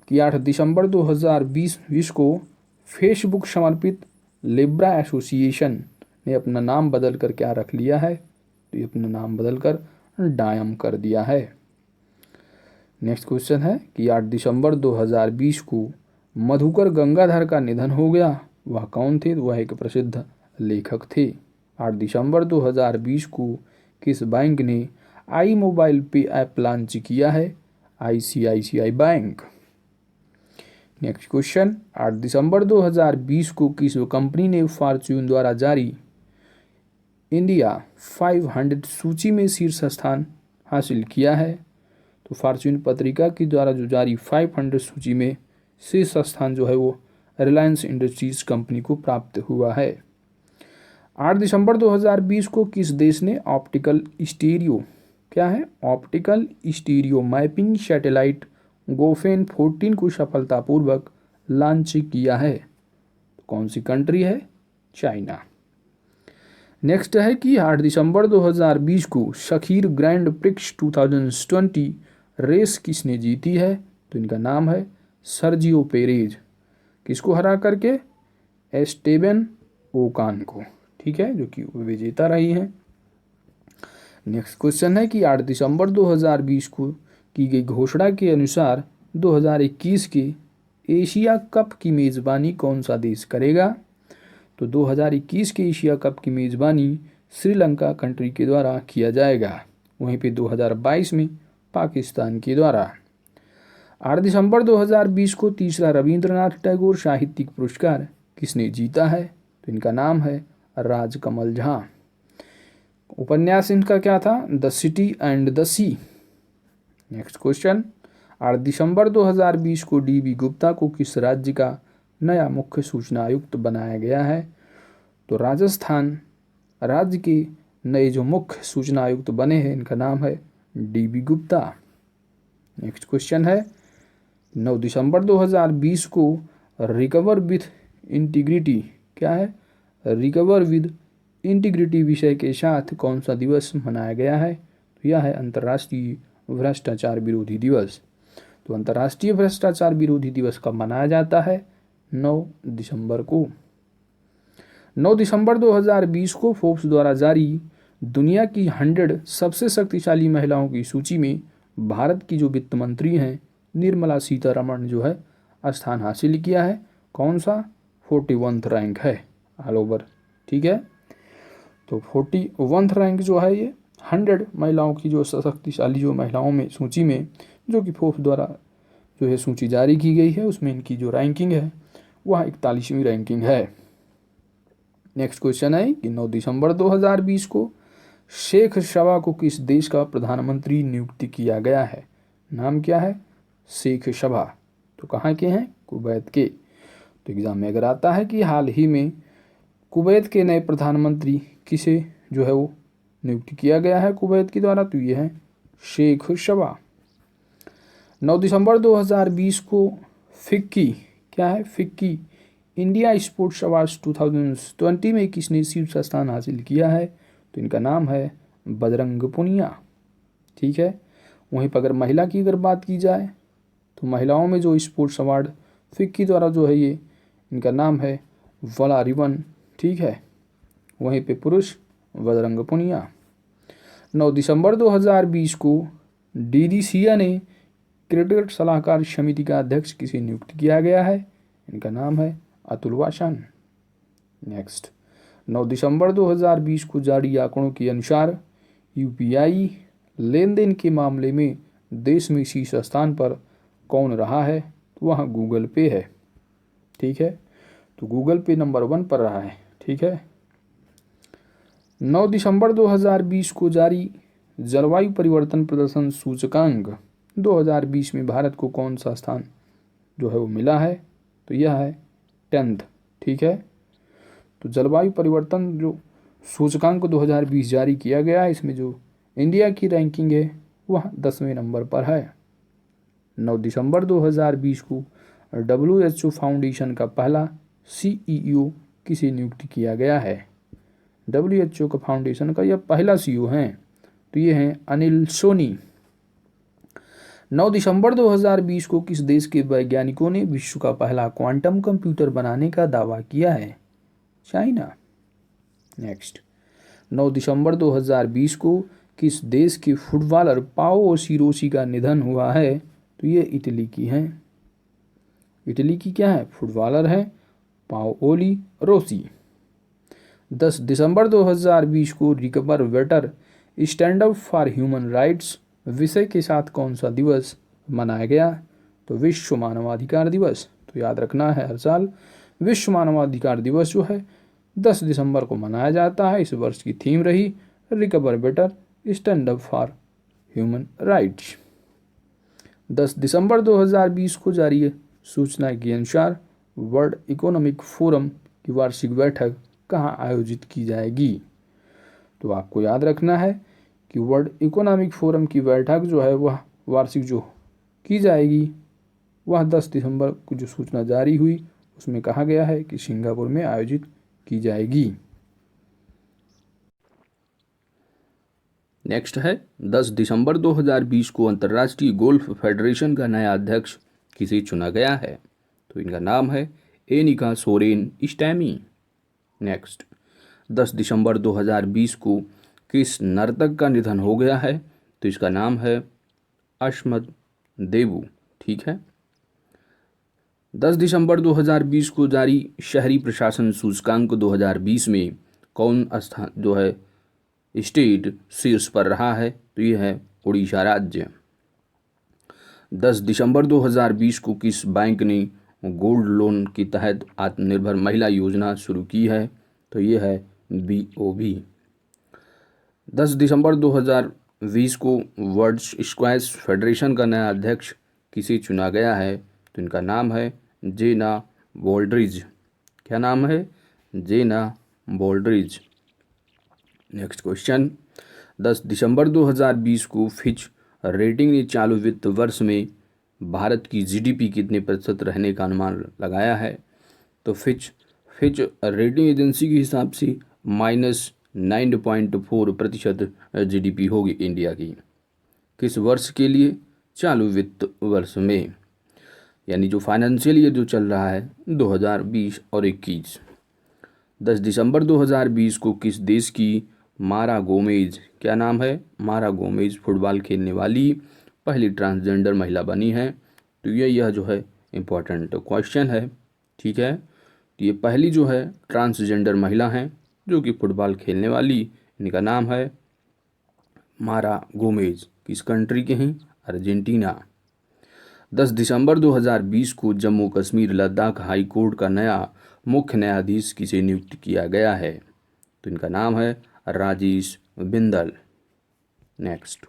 कि 8 दिसंबर 2020 को फेसबुक समर्पित लिब्रा एसोसिएशन ने अपना नाम बदल कर क्या रख लिया है? तो ये अपना नाम बदल कर डायम कर दिया है। नेक्स्ट क्वेश्चन है कि 8 दिसंबर 2020 को मधुकर गंगाधर का निधन हो गया। वह कौन थे? वह एक प्रसिद्ध लेखक थे। 8 दिसंबर 2020 को किस बैंक ने आई मोबाइल पे ऐप लॉन्च किया है? ICICI bank. नेक्स्ट क्वेश्चन, 8 दिसंबर 2020 को किस कंपनी ने फॉर्च्यून द्वारा जारी इंडिया 500 सूची में शीर्ष स्थान हासिल किया है? तो फॉर्च्यून पत्रिका की द्वारा जो जारी 500 सूची में शीर्ष स्थान जो है वो रिलायंस इंडस्ट्रीज कंपनी को प्राप्त हुआ है। 8 दिसंबर 2020 को किस देश ने ऑप्टिकल स्टीरियो, क्या है? ऑप्टिकल स्टीरियो मैपिंग सैटेलाइट गोफेन 14 को सफलतापूर्वक लॉन्च किया है? तो कौन सी कंट्री है? चाइना। नेक्स्ट है कि 8 दिसंबर 2020 को शकीर ग्रैंड प्रिक्स 2020 रेस किसने जीती है? तो इनका नाम है सर्जियो पेरेज। किसको हरा करके? एस्टेबन ओकान को, ठीक है, जो कि विजेता रही हैं। नेक्स्ट क्वेश्चन है कि 8 दिसंबर 2020 को की गई घोषणा के अनुसार 2021 के एशिया कप की मेज़बानी कौन सा देश करेगा? तो 2021 के एशिया कप की मेज़बानी श्रीलंका कंट्री के द्वारा किया जाएगा। वहीं पे 2022 में पाकिस्तान के द्वारा। 8 दिसंबर 2020 को तीसरा रविंद्रनाथ टैगोर साहित्यिक पुरस्कार किसने जीता है? तो इनका नाम है राजकमल झा। उपन्यास इनका क्या था? The city and the sea. Next question, 8 दिसंबर 2020 को DB गुप्ता को किस राज्य का नया मुख्य सूचना आयुक्त बनाया गया है? तो राजस्थान राज्य के नए जो मुख्य सूचना आयुक्त बने हैं इनका नाम है DB गुप्ता। नेक्स्ट क्वेश्चन है, 9 दिसंबर 2020 को रिकवर विथ इंटीग्रिटी, क्या है? रिकवर विद इंटीग्रिटी विषय के साथ कौन सा दिवस मनाया गया है? तो यह है अंतर्राष्ट्रीय भ्रष्टाचार विरोधी दिवस। तो अंतर्राष्ट्रीय भ्रष्टाचार विरोधी दिवस कब मनाया जाता है? 9 दिसंबर को। 9 दिसंबर 2020 को फोर्ब्स द्वारा जारी दुनिया की 100 सबसे शक्तिशाली महिलाओं की सूची में भारत की जो वित्त मंत्री हैं निर्मला सीतारमण जो है स्थान हासिल किया है। कौन सा? 41 रैंक है ऑल ओवर, ठीक है। तो 41 रैंक जो है ये 100 महिलाओं की जो शक्तिशाली जो महिलाओं में सूची में जो कि फोर्ब्स द्वारा जो है सूची जारी की गई है उसमें इनकी जो रैंकिंग है वह 41वीं रैंकिंग है। नेक्स्ट क्वेश्चन है कि 9 दिसंबर 2020 को शेख शबा को किस देश का प्रधानमंत्री नियुक्त किया गया है? नाम क्या है? शेख शबा। तो कहाँ के हैं? कुवैत के। तो एग्जाम में अगर आता है कि हाल ही में कुवैत के नए प्रधानमंत्री किसे जो है वो नियुक्त किया गया है कुवैत के द्वारा, तो ये है शेख शबा। 9 दिसंबर 2020 को फिक्की, क्या है? फिक्की इंडिया स्पोर्ट्स अवार्ड्स 2020 में किसने शीर्ष स्थान हासिल किया है? तो इनका नाम है बजरंग पुनिया, ठीक है। वहीं पर अगर महिला की अगर बात की जाए तो महिलाओं में जो स्पोर्ट्स अवार्ड फिक्की द्वारा जो है ये इनका नाम है वला रिवन, ठीक है। वहीं पे पुरुष बजरंग पुनिया। 9 दिसंबर 2020 को DDCA ने क्रिकेट सलाहकार समिति का अध्यक्ष किसे नियुक्त किया गया है? इनका नाम है अतुल वासन। नेक्स्ट, 9 दिसंबर 2020 को जारी आंकड़ों के अनुसार UPI लेन देन के मामले में देश में शीर्ष स्थान पर कौन रहा है? तो वह गूगल पे है, ठीक है। तो गूगल पे नंबर 1 पर रहा है, ठीक है। 9 दिसंबर 2020 को जारी जलवायु परिवर्तन प्रदर्शन सूचकांक 2020 में भारत को कौन सा स्थान जो है वो मिला है? तो यह है 10th। ठीक है, तो जलवायु परिवर्तन जो सूचकांक 2020 जारी किया गया है, इसमें जो इंडिया की रैंकिंग है वह 10वें नंबर पर है। 9 दिसंबर 2020 को WHO फाउंडेशन का पहला CEO किसे नियुक्त किया गया है? WHO का फाउंडेशन का यह पहला CEO है, तो ये हैं अनिल सोनी। 9 दिसंबर 2020 को किस देश के वैज्ञानिकों ने विश्व का पहला क्वांटम कंप्यूटर बनाने का दावा किया है? चाइना। नेक्स्ट, 9 दिसंबर 2020 को किस देश के फुटबॉलर पाओ सिरोसी का निधन हुआ है? तो ये इटली की हैं। इटली की क्या है? फुटबॉलर है पाओली रोसी। 10 दिसंबर 2020 को recover better stand up for human rights विषय के साथ कौन सा दिवस मनाया गया? तो विश्व मानवाधिकार दिवस। तो याद रखना है, हर साल विश्व मानवाधिकार दिवस जो है 10 दिसंबर को मनाया जाता है। इस वर्ष की थीम रही recover better stand up for human rights. 10 दिसंबर 2020 को जारी सूचना के अनुसार वर्ल्ड इकोनॉमिक फोरम की वार्षिक बैठक कहाँ आयोजित की जाएगी? तो आपको याद रखना है कि वर्ल्ड इकोनॉमिक फोरम की बैठक जो है वह वार्षिक जो की जाएगी वह 10 दिसंबर को जो सूचना जारी हुई उसमें कहा गया है कि सिंगापुर में आयोजित की जाएगी। नेक्स्ट है 10 दिसंबर 2020 को अंतर्राष्ट्रीय गोल्फ फेडरेशन का नया अध्यक्ष किसे चुना गया है? तो इनका नाम है एनिका सोरेन स्टैमी। नेक्स्ट, 10 दिसंबर 2020 को किस नर्तक का निधन हो गया है? तो इसका नाम है अश्मत देवू। ठीक है, 10 दिसंबर 2020 को जारी शहरी प्रशासन सूचकांक 2020 में कौन स्थान जो है स्टेट शीर्ष पर रहा है? तो यह है उड़ीसा राज्य। 10 दिसंबर 2020 को किस बैंक ने गोल्ड लोन के तहत आत्मनिर्भर महिला योजना शुरू की है? तो ये है BOB। 10 दिसंबर 2020 को वर्ल्ड स्क्वैश फेडरेशन का नया अध्यक्ष किसे चुना गया है? तो इनका नाम है जेना बोल्ड्रिज। क्या नाम है? जेना बोल्ड्रिज। नेक्स्ट क्वेश्चन, 10 दिसंबर 2020 को फिच रेटिंग ने चालू वित्त वर्ष में भारत की GDP कितने प्रतिशत रहने का अनुमान लगाया है? तो फिच रेटिंग एजेंसी के हिसाब से -9.4% GDP होगी इंडिया की। किस वर्ष के लिए? चालू वित्त वर्ष में, यानी जो फाइनेंशियल ईयर जो चल रहा है 2020 और 21। 10 दिसंबर 2020 को किस देश की मारा गोमेज, क्या नाम है? मारा गोमेज फुटबॉल खेलने वाली पहली ट्रांसजेंडर महिला बनी है? तो यह जो है इम्पोर्टेंट क्वेश्चन है। ठीक है, तो ये पहली जो है ट्रांसजेंडर महिला हैं जो कि फुटबॉल खेलने वाली। इनका नाम है मारा गोमेज। किस कंट्री के हैं? अर्जेंटीना। 10 दिसंबर 2020 को जम्मू कश्मीर लद्दाख हाई कोर्ट का नया मुख्य न्यायाधीश किसे नियुक्त किया गया है? तो इनका नाम है राजेश बिंदल। नेक्स्ट,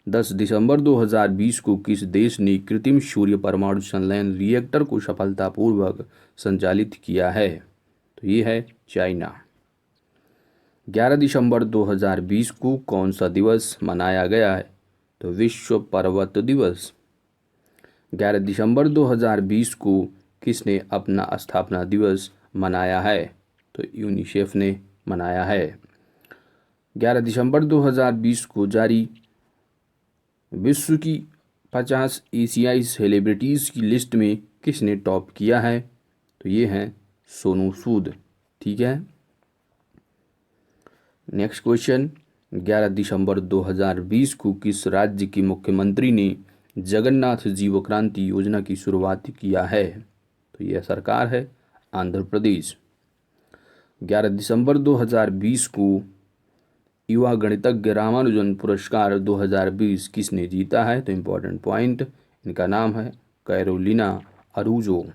10 दिसंबर 2020 को किस देश ने कृत्रिम सूर्य परमाणु संलयन रिएक्टर को सफलतापूर्वक संचालित किया है? तो ये है चाइना। 11 दिसंबर 2020 को कौन सा दिवस मनाया गया है? तो विश्व पर्वत दिवस। 11 दिसंबर 2020 को किसने अपना स्थापना दिवस मनाया है? तो यूनिसेफ ने मनाया है। 11 दिसंबर 2020 को जारी विश्व की 50 एशियाई सेलिब्रिटीज़ की लिस्ट में किसने टॉप किया है? तो ये हैं सोनू सूद। ठीक है, नेक्स्ट क्वेश्चन, 11 दिसंबर 2020 को किस राज्य के मुख्यमंत्री ने जगन्नाथ जीव क्रांति योजना की शुरुआत किया है? तो यह सरकार है आंध्र प्रदेश। 11 दिसंबर 2020 को युवा गणितज्ञ रामानुजन पुरस्कार 2020 किसने जीता है? तो इम्पोर्टेंट पॉइंट, इनका नाम है कैरोलिना अरूजो।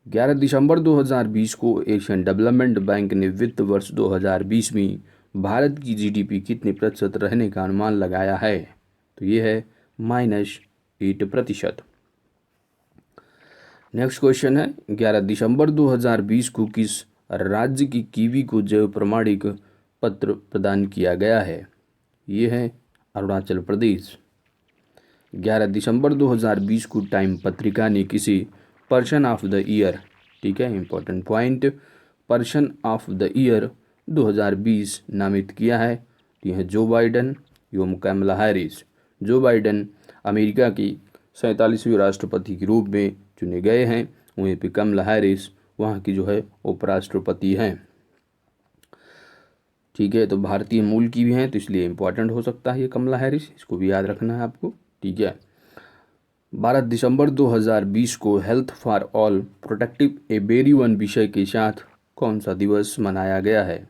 11 दिसंबर 2020 को एशियन डेवलपमेंट बैंक ने वित्त वर्ष 2020 में भारत की जीडीपी कितने प्रतिशत रहने का अनुमान लगाया है? तो ये है -8%। नेक्स्ट क्वेश्चन है 11 दिसंबर 2020 को किस राज्य की कीवी को जैव प्रमाणिक पत्र प्रदान किया गया है? ये है अरुणाचल प्रदेश। 11 दिसंबर 2020 को टाइम पत्रिका ने किसी पर्सन ऑफ द ईयर, ठीक है important point, person of the year 2020 नामित किया है? यह है जो बाइडन एवं कमला हैरिस। जो बाइडन अमेरिका की 47वीं राष्ट्रपति के रूप में चुने गए हैं, वहीं पे कमला हैरिस वहाँ की जो है उपराष्ट्रपति हैं। ठीक है, तो भारतीय मूल की भी हैं, तो इसलिए इम्पोर्टेंट हो सकता है ये कमला हैरिस, इसको भी याद रखना है आपको। ठीक है, 12 दिसंबर 2020 को health for all protective everyone विषय के साथ कौन सा दिवस मनाया गया है?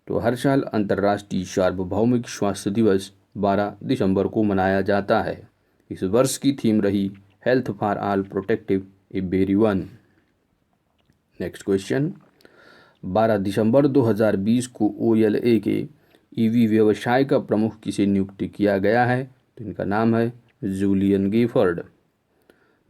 तो हर साल अंतर्राष्ट्रीय सार्वभौमिक स्वास्थ्य दिवस 12 दिसंबर को मनाया जाता है। इस वर्ष की थीम रही health for all protective everyone. Next question, 12 दिसंबर 2020 को OLA के ईवी व्यवसाय का प्रमुख किसे नियुक्त किया गया है? तो इनका नाम है जूलियन गेफर्ड।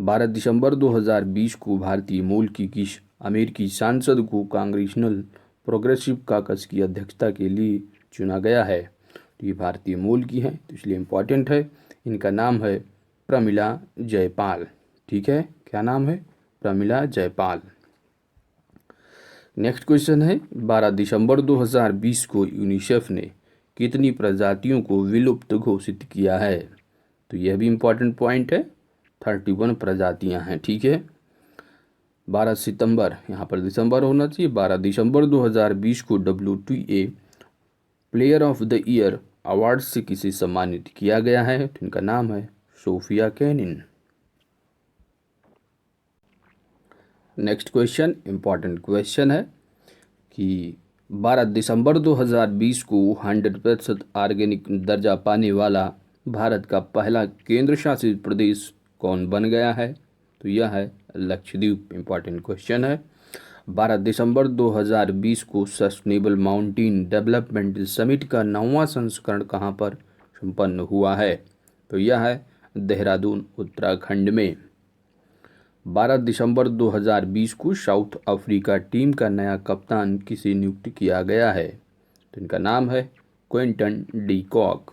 12 दिसंबर 2020 को भारतीय मूल की किस अमेरिकी सांसद को कांग्रेसनल प्रोग्रेसिव काकस की अध्यक्षता के लिए चुना गया है? तो ये भारतीय मूल की है, तो इसलिए इम्पॉर्टेंट है। इनका नाम है प्रमिला जयपाल। ठीक है, क्या नाम है? प्रमिला जयपाल। नेक्स्ट क्वेश्चन है 12 दिसंबर 2020 को यूनिसेफ ने कितनी प्रजातियों को विलुप्त घोषित किया है? तो यह भी इम्पॉर्टेंट पॉइंट है, 31 प्रजातियां हैं। ठीक है, 12 सितंबर, यहाँ पर दिसंबर होना चाहिए, 12 दिसंबर 2020 को WTA player of the year award से किसे सम्मानित किया गया है? तो इनका नाम है Sofia Kenin. Next question important question है कि 12 दिसंबर 2020 को 100% ऑर्गेनिक दर्जा पाने वाला भारत का पहला केंद्र शासित प्रदेश कौन बन गया है? तो यह है लक्षद्वीप। इंपॉर्टेंट क्वेश्चन है। 12 दिसंबर 2020 को सस्टेनेबल माउंटेन डेवलपमेंट समिट का 9वां संस्करण कहाँ पर संपन्न हुआ है? तो यह है देहरादून, उत्तराखंड में। 12 दिसंबर 2020 को साउथ अफ्रीका टीम का नया कप्तान किसे नियुक्त किया गया है? तो इनका नाम है क्विंटन डी कॉक।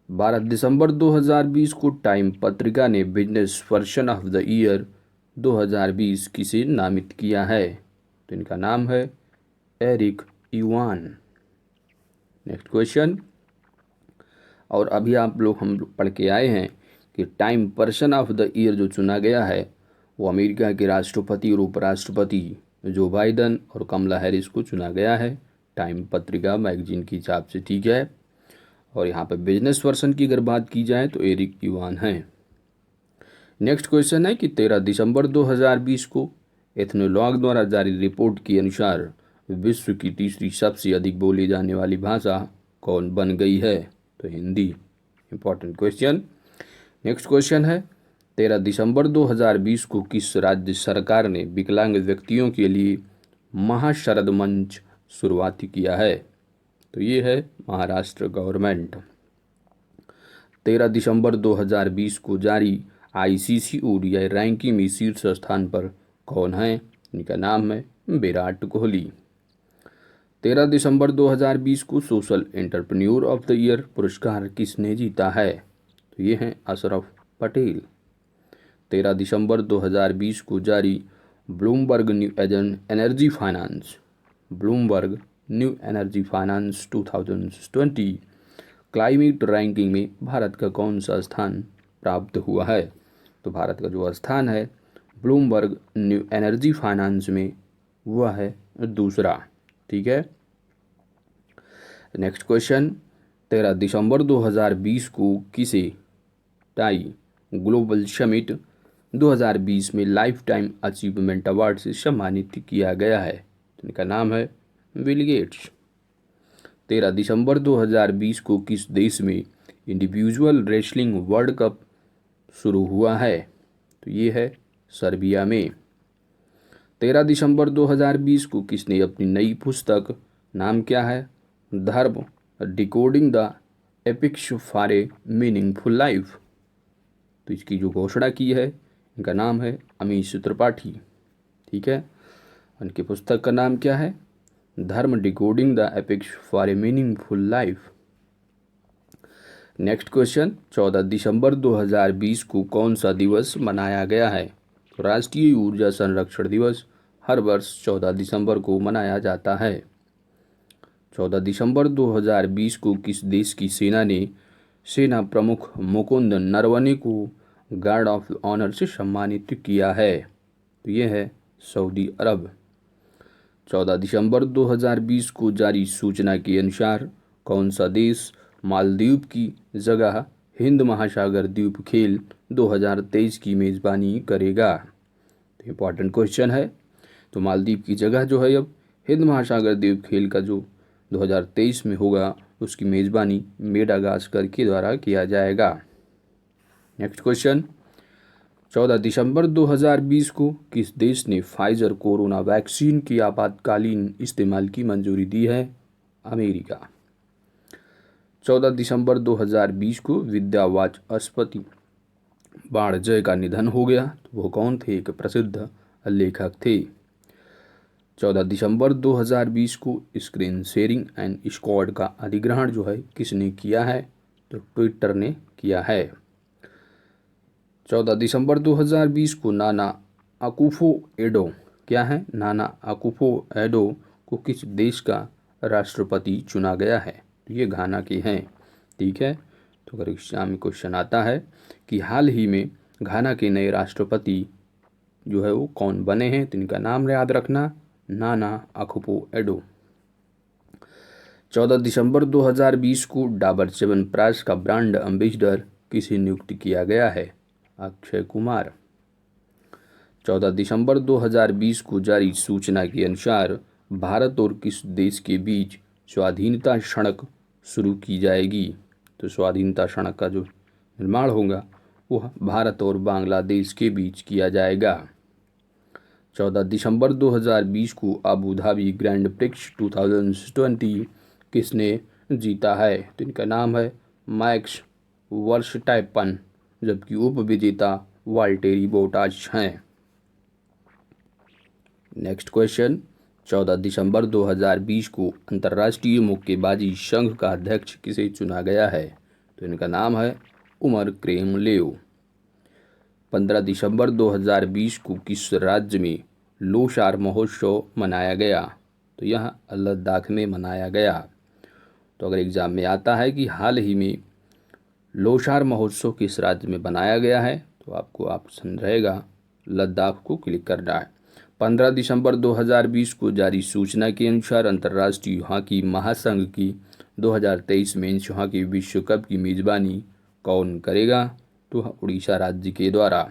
12 दिसंबर 2020 को टाइम पत्रिका ने business person of the year 2020 किसे नामित किया है? तो इनका नाम है एरिक यूआन। नेक्स्ट क्वेश्चन, और अभी हम लोग पढ़ के आए हैं कि time person of the year जो चुना गया है वो अमेरिका के राष्ट्रपति और उपराष्ट्रपति जो बाइडन और कमला हैरिस को चुना गया है टाइम पत्रिका मैगजीन की हिसाब से। ठीक है, और यहाँ पे बिजनेस पर्सन की अगर बात की जाए तो एरिक यूआन है। नेक्स्ट क्वेश्चन है कि 13 दिसंबर 2020 को एथनोलॉग द्वारा जारी रिपोर्ट के अनुसार विश्व की तीसरी सबसे अधिक बोली जाने वाली भाषा कौन बन गई है? तो Hindi. Important question. Next question है 13 दिसंबर 2020 को किस राज्य सरकार ने विकलांग व्यक्तियों के लिए महाशरद मंच शुरुआत किया है? तो ये है महाराष्ट्र गवर्नमेंट। 13 दिसंबर 2020 को जारी ICC ODI रैंकिंग में शीर्ष स्थान पर कौन है? इनका नाम है विराट कोहली। 13 दिसंबर 2020 को social entrepreneur of the year पुरस्कार किसने जीता है? तो ये हैं अशरफ पटेल। 13 दिसंबर 2020 को जारी Bloomberg new energy finance 2020 climate ranking में भारत का कौन सा स्थान प्राप्त हुआ है? तो भारत का जो स्थान है ब्लूमबर्ग न्यू एनर्जी फाइनेंस में वह है दूसरा। ठीक है, नेक्स्ट क्वेश्चन, 13 दिसंबर 2020 को किसे टाई ग्लोबल समिट 2020 में लाइफ टाइम अचीवमेंट अवार्ड से सम्मानित किया गया है? इनका नाम है बिल गेट्स। 13 दिसंबर 2020 को किस देश में इंडिविजुअल रेसलिंग वर्ल्ड कप शुरू हुआ है? तो ये है सर्बिया में। 13 दिसंबर 2020 को किसने अपनी नई पुस्तक, नाम क्या है, Dharma decoding the epics for a meaningful life, तो इसकी जो घोषणा की है, इनका नाम है अमीश त्रिपाठी। ठीक है, उनकी पुस्तक का नाम क्या है, Dharma decoding the epics for a meaningful life. Next question, 14 दिसंबर 2020 को कौन सा दिवस मनाया गया है? तो राष्ट्रीय ऊर्जा संरक्षण दिवस हर वर्ष 14 दिसंबर को मनाया जाता है। 14 दिसंबर 2020 को किस देश की सेना ने सेना प्रमुख मुकुंद नरवणे को गार्ड ऑफ ऑनर से सम्मानित किया है? तो ये है सऊदी अरब। 14 दिसंबर 2020 को जारी सूचना के अनुसार कौन सा देश मालदीव की जगह हिंद महासागर द्वीप खेल 2023 की मेज़बानी करेगा? तो इम्पॉर्टेंट क्वेश्चन है। तो मालदीव की जगह जो है अब हिंद महासागर द्वीप खेल का जो 2023 में होगा, उसकी मेज़बानी मेडागास्कर के द्वारा किया जाएगा। नेक्स्ट क्वेश्चन, 14 दिसंबर 2020 को किस देश ने फाइजर कोरोना वैक्सीन की आपातकालीन इस्तेमाल की मंजूरी दी है? अमेरिका। 14 दिसंबर 2020 को विद्या वाचस्पति बाणजय का निधन हो गया। तो वो कौन थे? एक प्रसिद्ध लेखक थे। 14 दिसंबर 2020 को स्क्रीन शेयरिंग एंड स्क्वाड का अधिग्रहण जो है किसने किया है? तो ट्विटर ने किया है। 14 दिसंबर 2020 को नाना अकुफो एडो, क्या है? नाना अकुफो एडो को किस देश का राष्ट्रपति चुना गया है? तो ये घाना के हैं। ठीक है, तो अगर एग्जाम में क्वेश्चन आता है कि हाल ही में घाना के नए राष्ट्रपति जो है वो कौन बने हैं, तो इनका नाम याद रखना, नाना अकुफो एडो। 14 दिसंबर 2020 को डाबर च्यवनप्राश का ब्रांड एम्बेसडर किसे नियुक्त किया गया है? अक्षय कुमार। 14 दिसंबर 2020 को जारी सूचना के अनुसार भारत और किस देश के बीच स्वाधीनता सड़क शुरू की जाएगी? तो स्वाधीनता सड़क का जो निर्माण होगा वो भारत और बांग्लादेश के बीच किया जाएगा। 14 दिसंबर 2020 को अबू धाबी ग्रैंड प्रिक्स 2020 किसने जीता है? तो इनका नाम है मैक्स वर्स्टैपन, जबकि उप विजेता वाल्टेरी बोटास हैं। नेक्स्ट क्वेश्चन, 14 दिसंबर 2020 को अंतर्राष्ट्रीय मुक्केबाजी संघ का अध्यक्ष किसे चुना गया है? तो इनका नाम है उमर क्रेमलेव। 15 दिसंबर 2020 को किस राज्य में लोसार महोत्सव मनाया गया? तो यह लद्दाख में मनाया गया। तो अगर एग्जाम में आता है कि हाल ही में लोसार महोत्सव किस राज्य में बनाया गया है, तो आपको ऑप्शन रहेगा लद्दाख को क्लिक करना है। 15 दिसंबर 2020 को जारी सूचना के अनुसार अंतर्राष्ट्रीय हॉकी महासंघ की 2023 मेंस हॉकी विश्व कप की मेज़बानी कौन करेगा? तो उड़ीसा राज्य के द्वारा।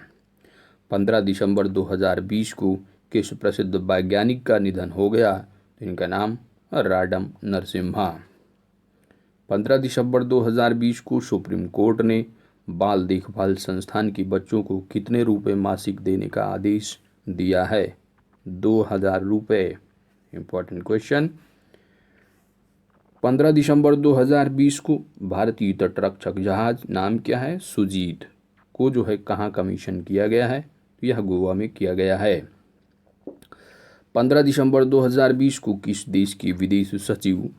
15 दिसंबर 2020 को किस प्रसिद्ध वैज्ञानिक का निधन हो गया? तो इनका नाम राडम नरसिम्हा। 15 दिसंबर 2020 को सुप्रीम कोर्ट ने बाल देखभाल संस्थान के बच्चों को कितने रुपए मासिक देने का आदेश दिया है? 2000 रुपये। Important question. 15 दिसंबर 2020 को भारतीय तटरक्षक जहाज, नाम क्या है, सुजीत, को जो है कहाँ कमीशन किया गया है? तो यह गोवा में किया गया है। 15 दिसंबर 2020 को किस देश के विदेश सचिव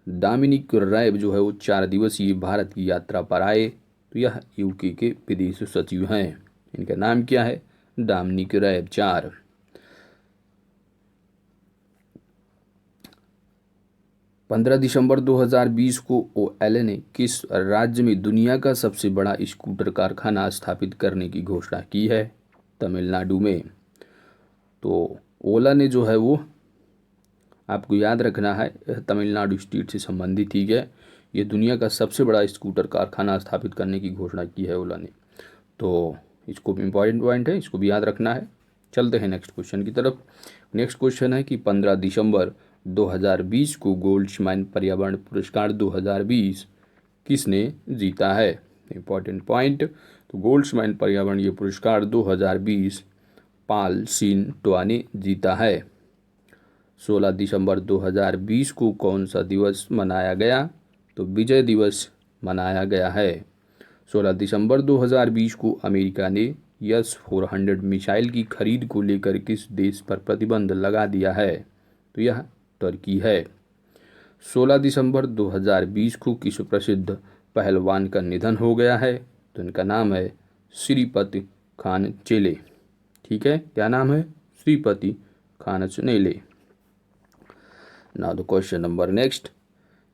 डोमिनिक रैब जो है वो 4 दिवसीय भारत की यात्रा पर आए? तो यह यूके के विदेश सचिव हैं। इनका नाम क्या है? डोमिनिक रैब 4। 15 दिसंबर 2020 को ओएलए ने किस राज्य में दुनिया का सबसे बड़ा स्कूटर कारखाना स्थापित करने की घोषणा की है? तमिलनाडु में। तो ओला ने जो है वो आपको याद रखना है, तमिलनाडु स्टेट से संबंधित, ठीक है। ये दुनिया का सबसे बड़ा स्कूटर कारखाना स्थापित करने की घोषणा की है ओला ने। तो इसको भी इम्पॉर्टेंट पॉइंट है, इसको भी याद रखना है। चलते हैं नेक्स्ट क्वेश्चन की तरफ। नेक्स्ट क्वेश्चन है कि 15 दिसंबर 2020 को गोल्डस्माइन पर्यावरण पुरस्कार 2020 किसने जीता है? Important point. तो गोल्डस्माइन पर्यावरण ये पुरस्कार 2020 पाल सिन टोआ ने जीता है। 16 दिसंबर 2020 को कौन सा दिवस मनाया गया? तो विजय दिवस मनाया गया है। 16 दिसंबर 2020 को अमेरिका ने S-400 मिसाइल की खरीद को लेकर किस देश पर प्रतिबंध लगा दिया है? तो यह तुर्की है। 16 दिसंबर 2020 को किस प्रसिद्ध पहलवान का निधन हो गया है? तो इनका नाम है श्रीपति खान चेले। ठीक है, क्या नाम है? श्रीपति खान चेले। Now the question number next.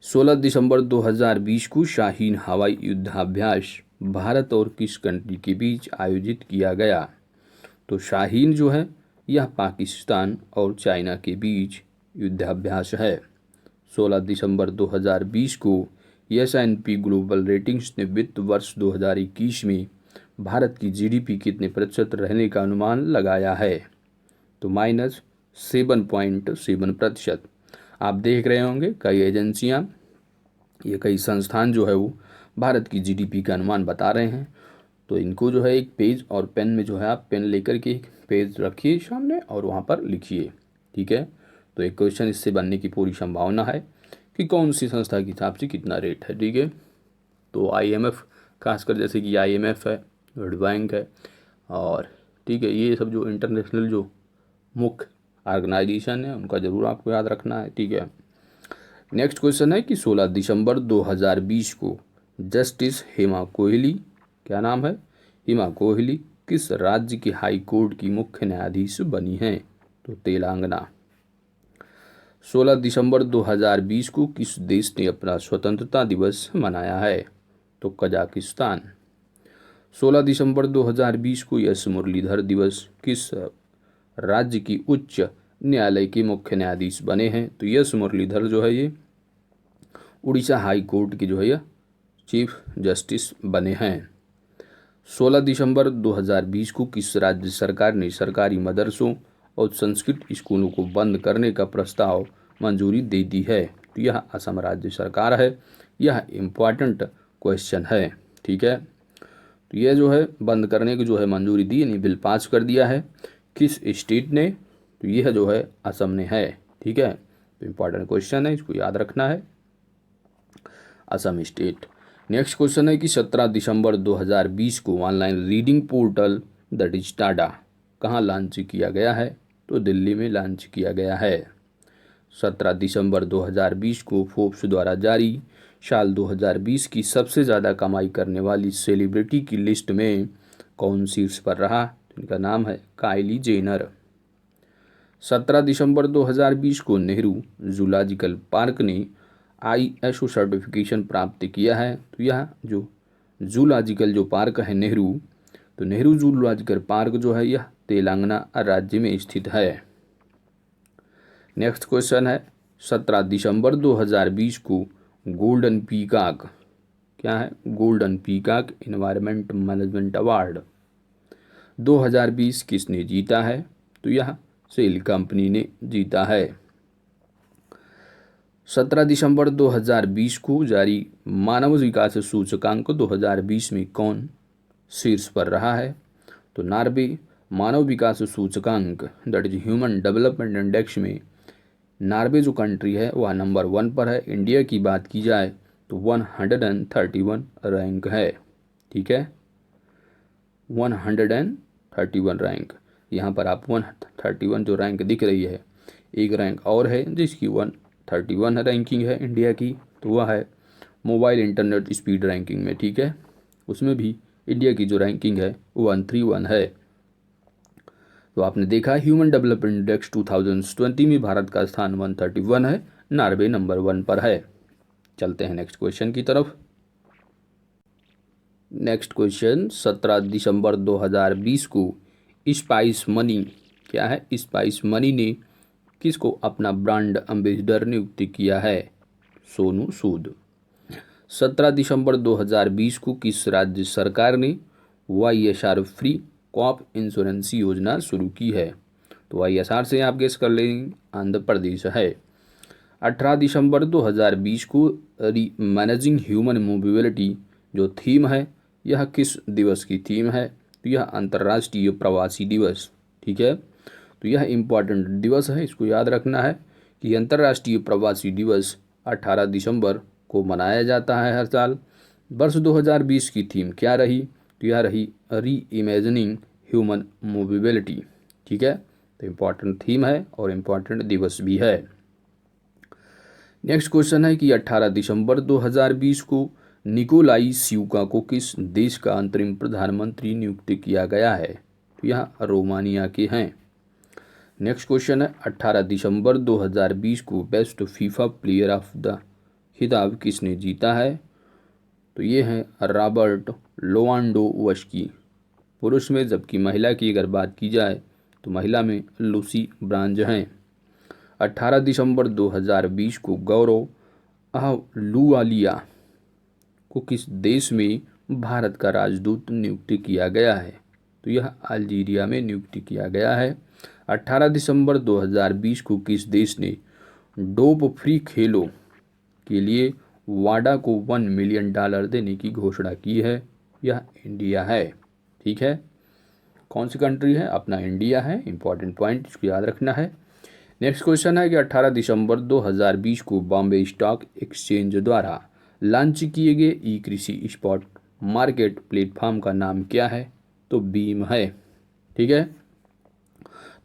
16 दिसंबर 2020 को शाहीन हवाई युद्धाभ्यास भारत और किस कंट्री के बीच आयोजित किया गया? तो शाहीन जो है यह पाकिस्तान और चाइना के बीच युद्धाभ्यास है। 16 दिसंबर 2020 को S&P ग्लोबल रेटिंग्स ने वित्त वर्ष 2021 में भारत की GDP कितने प्रतिशत रहने का अनुमान लगाया है? तो -7.7%। आप देख रहे होंगे कई एजेंसियां, ये कई संस्थान जो है वो भारत की GDP का अनुमान बता रहे हैं। तो इनको जो है एक पेज और पेन में जो है आप पेन लेकर के एक पेज रखिए सामने और वहाँ पर लिखिए। ठीक है, तो एक क्वेश्चन इससे बनने की पूरी संभावना है कि कौन सी संस्था के हिसाब से कितना रेट है। ठीक है, तो IMF खासकर, जैसे कि IMF है, वर्ल्ड बैंक है, और ठीक है ये सब जो इंटरनेशनल जो मुख्य ऑर्गेनाइजेशन है उनका ज़रूर आपको याद रखना है। ठीक है, नेक्स्ट क्वेश्चन है कि 16 दिसंबर 2020 को जस्टिस हेमा कोहली, क्या नाम है? हेमा कोहली किस राज्य की हाई कोर्ट की मुख्य न्यायाधीश बनी हैं? तो तेलंगाना। 16 दिसंबर 2020 को किस देश ने अपना स्वतंत्रता दिवस मनाया है? तो कजाकिस्तान। 16 दिसंबर 2020 को एस मुरलीधर दिवस किस राज्य की उच्च न्यायालय के मुख्य न्यायाधीश बने हैं? तो एस मुरलीधर जो है ये उड़ीसा हाई कोर्ट के जो है ये चीफ जस्टिस बने हैं। 16 दिसंबर 2020 को किस राज्य सरकार ने सरकारी मदरसों और संस्कृत स्कूलों को बंद करने का प्रस्ताव मंजूरी दे दी है? तो यह असम राज्य सरकार है। यह इम्पॉर्टेंट क्वेश्चन है। ठीक है, तो यह जो है बंद करने की जो है मंजूरी दी, यानी बिल पास कर दिया है। किस स्टेट ने? तो यह जो है असम ने है। ठीक है, तो इम्पॉर्टेंट क्वेश्चन है, इसको याद रखना है, असम स्टेट। नेक्स्ट क्वेश्चन है कि 17 दिसंबर 2020 को online reading portal that is Tada कहाँ लॉन्च किया गया है? तो दिल्ली में लॉन्च किया गया है। 17 दिसंबर 2020 को फोर्ब्स द्वारा जारी साल 2020 की सबसे ज़्यादा कमाई करने वाली सेलिब्रिटी की लिस्ट में कौन शीर्ष पर रहा? इनका नाम है काइली जेनर। 17 दिसंबर 2020 को नेहरू जूलॉजिकल पार्क ने ISO सर्टिफिकेशन प्राप्त किया है। तो यह जो जूलॉजिकल जो पार्क है नेहरू, तो नेहरू जूलॉजिकल पार्क जो है यह तेलंगाना राज्य में स्थित है। नेक्स्ट क्वेश्चन है 17 दिसंबर 2020 को गोल्डन पीकॉक, क्या है? Golden peacock environment management award 2020 किसने जीता है? तो यह सेल कंपनी ने जीता है। 17 दिसंबर 2020 को जारी मानव विकास सूचकांक 2020 में कौन शीर्ष पर रहा है? तो नॉर्वे मानव विकास सूचकांक that is human development index में नॉर्वे जो कंट्री है वह नंबर 1 पर है। इंडिया की बात की जाए तो 131 रैंक है। ठीक है, 131 रैंक, यहाँ पर आप 131 जो रैंक दिख रही है, एक रैंक और है जिसकी 131 रैंकिंग है इंडिया की, तो वह है मोबाइल इंटरनेट स्पीड रैंकिंग में। ठीक है, उसमें भी इंडिया की जो रैंकिंग है वो 131 है। तो आपने देखा ह्यूमन डेवलपमेंट इंडेक्स 2020 में भारत का स्थान 131 है, नॉर्वे नंबर 1 पर है। चलते हैं नेक्स्ट क्वेश्चन की तरफ। नेक्स्ट क्वेश्चन 17 दिसंबर 2020 को स्पाइस मनी, क्या है? स्पाइस मनी ने किसको अपना ब्रांड एम्बेसडर नियुक्त किया है? सोनू सूद। 17 दिसंबर 2020 को किस राज्य सरकार ने YSR फ्री क्रॉप इंश्योरेंस योजना शुरू की है? तो YSR से आप गेस कर लेंगे, आंध्र प्रदेश है। 18 दिसंबर 2020 को मैनेजिंग ह्यूमन मोबिलिटी जो थीम है, यह किस दिवस की थीम है? तो यह अंतर्राष्ट्रीय प्रवासी दिवस ठीक है, तो यह इम्पॉर्टेंट दिवस है, इसको याद रखना है कि अंतर्राष्ट्रीय प्रवासी दिवस 18 दिसंबर को मनाया जाता है हर साल। वर्ष 2020 की थीम क्या रही? तो यह रही री इमेजिनिंग ह्यूमन मोबिलिटी। ठीक है, तो इम्पॉर्टेंट थीम है और इम्पॉर्टेंट दिवस भी है। नेक्स्ट क्वेश्चन है कि 18 दिसंबर 2020 को निकोलाई सियुका को किस देश का अंतरिम प्रधानमंत्री नियुक्त किया गया है? तो यह रोमानिया के हैं। नेक्स्ट क्वेश्चन है 18 दिसंबर 2020 को best FIFA player of the खिताब किसने जीता है? तो ये हैं रॉबर्ट लोवांडोवस्की पुरुष में, जबकि महिला की अगर बात की जाए तो महिला में लूसी ब्रांज हैं। 18 दिसंबर 2020 को गौरव अहलुवालिया को किस देश में भारत का राजदूत नियुक्त किया गया है? तो यह अल्जीरिया में नियुक्त किया गया है। 18 दिसंबर 2020 को किस देश ने डोप फ्री खेलों के लिए वाडा को $1 मिलियन देने की घोषणा की है? यह इंडिया है। ठीक है, कौन सी कंट्री है? अपना इंडिया है। इंपॉर्टेंट पॉइंट, इसको याद रखना है। नेक्स्ट क्वेश्चन है कि 18 दिसंबर 2020 को बॉम्बे स्टॉक एक्सचेंज द्वारा लॉन्च किए गए ई कृषि स्पॉट मार्केट प्लेटफॉर्म का नाम क्या है? तो बीम है। ठीक है,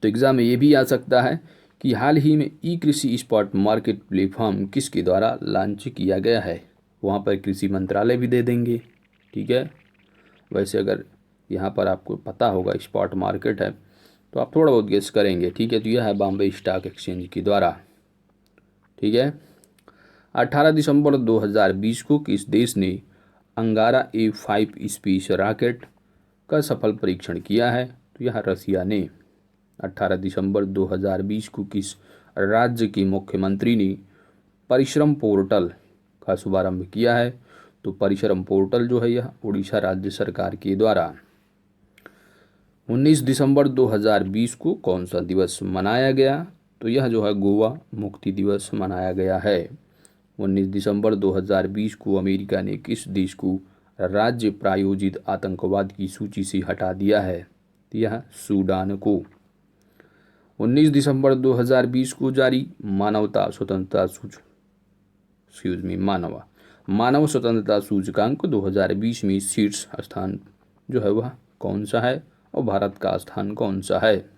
तो एग्जाम में ये भी आ सकता है कि हाल ही में ई कृषि स्पॉट मार्केट प्लेटफॉर्म किसके द्वारा लॉन्च किया गया है? वहाँ पर कृषि मंत्रालय भी दे देंगे। ठीक है, वैसे अगर यहाँ पर आपको पता होगा स्पॉट मार्केट है तो आप थोड़ा बहुत गेस करेंगे। ठीक है, तो यह है बॉम्बे स्टॉक एक्सचेंज के द्वारा। ठीक है, 18 दिसंबर 2020 को किस देश ने अंगारा A5 स्पेस रॉकेट का सफल परीक्षण किया है? तो यह रसिया ने। 18 दिसंबर 2020 को किस राज्य के मुख्यमंत्री ने परिश्रम पोर्टल का शुभारंभ किया है? तो परिश्रम पोर्टल जो है यह उड़ीसा राज्य सरकार के द्वारा। 19 दिसंबर 2020 को कौन सा दिवस मनाया गया? तो यह जो है गोवा मुक्ति दिवस मनाया गया है। 19 दिसंबर 2020 को अमेरिका ने किस देश को राज्य प्रायोजित आतंकवाद की सूची से हटा दिया है? तो यह सूडान को। 19 दिसंबर 2020 को जारी मानवता स्वतंत्रता मानव स्वतंत्रता सूचकांक 2020 में शीर्ष स्थान जो है वह कौन सा है और भारत का स्थान कौन सा है?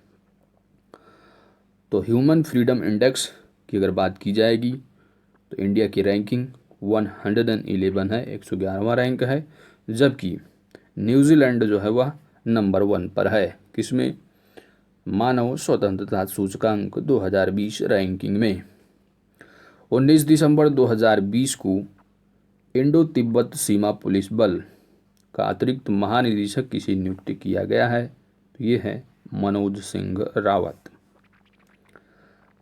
तो ह्यूमन फ्रीडम इंडेक्स की अगर बात की जाएगी तो इंडिया की रैंकिंग 111 है, 111वां रैंक है, जबकि न्यूजीलैंड जो है वह नंबर 1 पर है। किसमें? मानव स्वतंत्रता सूचकांक 2020 रैंकिंग में। 19 दिसंबर 2020 को इंडो तिब्बत सीमा पुलिस बल का अतिरिक्त महानिदेशक किसे नियुक्त किया गया है? तो ये है मनोज सिंह रावत।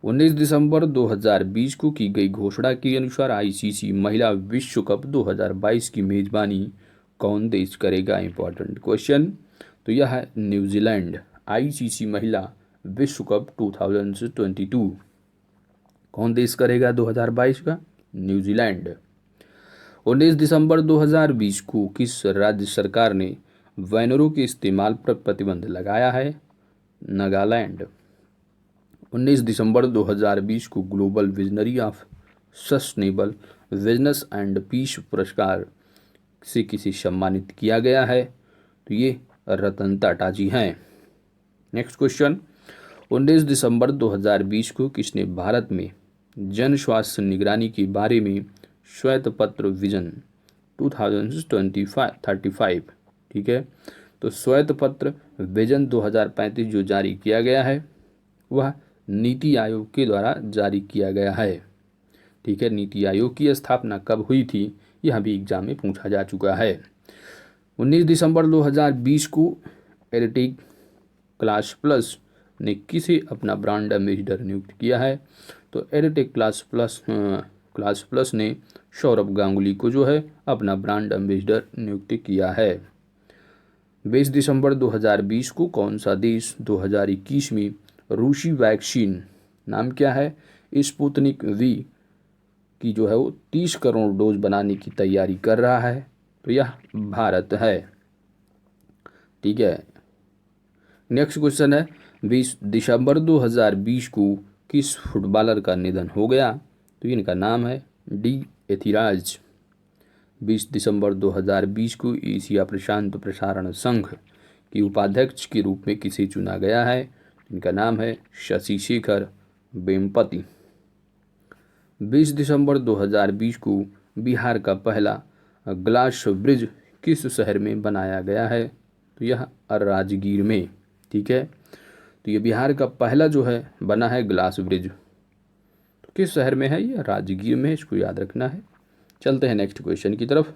19 दिसंबर 2020 को की गई घोषणा के अनुसार आईसीसी महिला विश्व कप 2022 की मेजबानी कौन देश करेगा? इंपॉर्टेंट क्वेश्चन, तो यह है न्यूजीलैंड। आईसीसी महिला विश्व कप 2022 कौन देश करेगा 2022 का? न्यूजीलैंड। 19 दिसंबर 2020 को किस राज्य सरकार ने बैनरों के इस्तेमाल पर प्रतिबंध लगाया है? नागालैंड। 19 दिसंबर 2020 को global visionary of sustainable business and peace पुरस्कार से किसे सम्मानित किया गया है? तो ये रतन टाटा जी हैं। नेक्स्ट क्वेश्चन, 19 दिसंबर 2020 को किसने भारत में जन स्वास्थ्य निगरानी के बारे में श्वेत पत्र विजन 2035 ठीक है, तो श्वेत पत्र विजन 2035 जो जारी किया गया है वह नीति आयोग के द्वारा जारी किया गया है। ठीक है, नीति आयोग की स्थापना कब हुई थी यह भी एग्जाम में पूछा जा चुका है। 19 दिसंबर 2020 को एयरटेक क्लास प्लस ने किसे अपना ब्रांड एम्बेसडर नियुक्त किया है? तो एयरटेक क्लास प्लस ने सौरभ गांगुली को जो है अपना ब्रांड एम्बेसडर नियुक्त किया है। 20 दिसंबर 2020 को कौन सा देश 2021 में रूसी वैक्सीन नाम क्या है स्पुतनिक वी की जो है वो 30 करोड़ डोज बनाने की तैयारी कर रहा है? तो यह भारत है। ठीक है, नेक्स्ट क्वेश्चन है 20 दिसंबर 2020 को किस फुटबॉलर का निधन हो गया? तो इनका नाम है डी एथिराज। 20 दिसंबर 2020 को एशिया प्रशांत प्रसारण संघ की उपाध्यक्ष के रूप में किसे चुना गया है? इनका नाम है शशि शेखर वेम्पति। 20 दिसंबर 2020 को बिहार का पहला ग्लास ब्रिज किस शहर में बनाया गया है? तो यह राजगीर में। ठीक है, तो ये बिहार का पहला जो है बना है ग्लास ब्रिज, तो किस शहर में है? ये राजगीर में, इसको याद रखना है। चलते हैं नेक्स्ट क्वेश्चन की तरफ।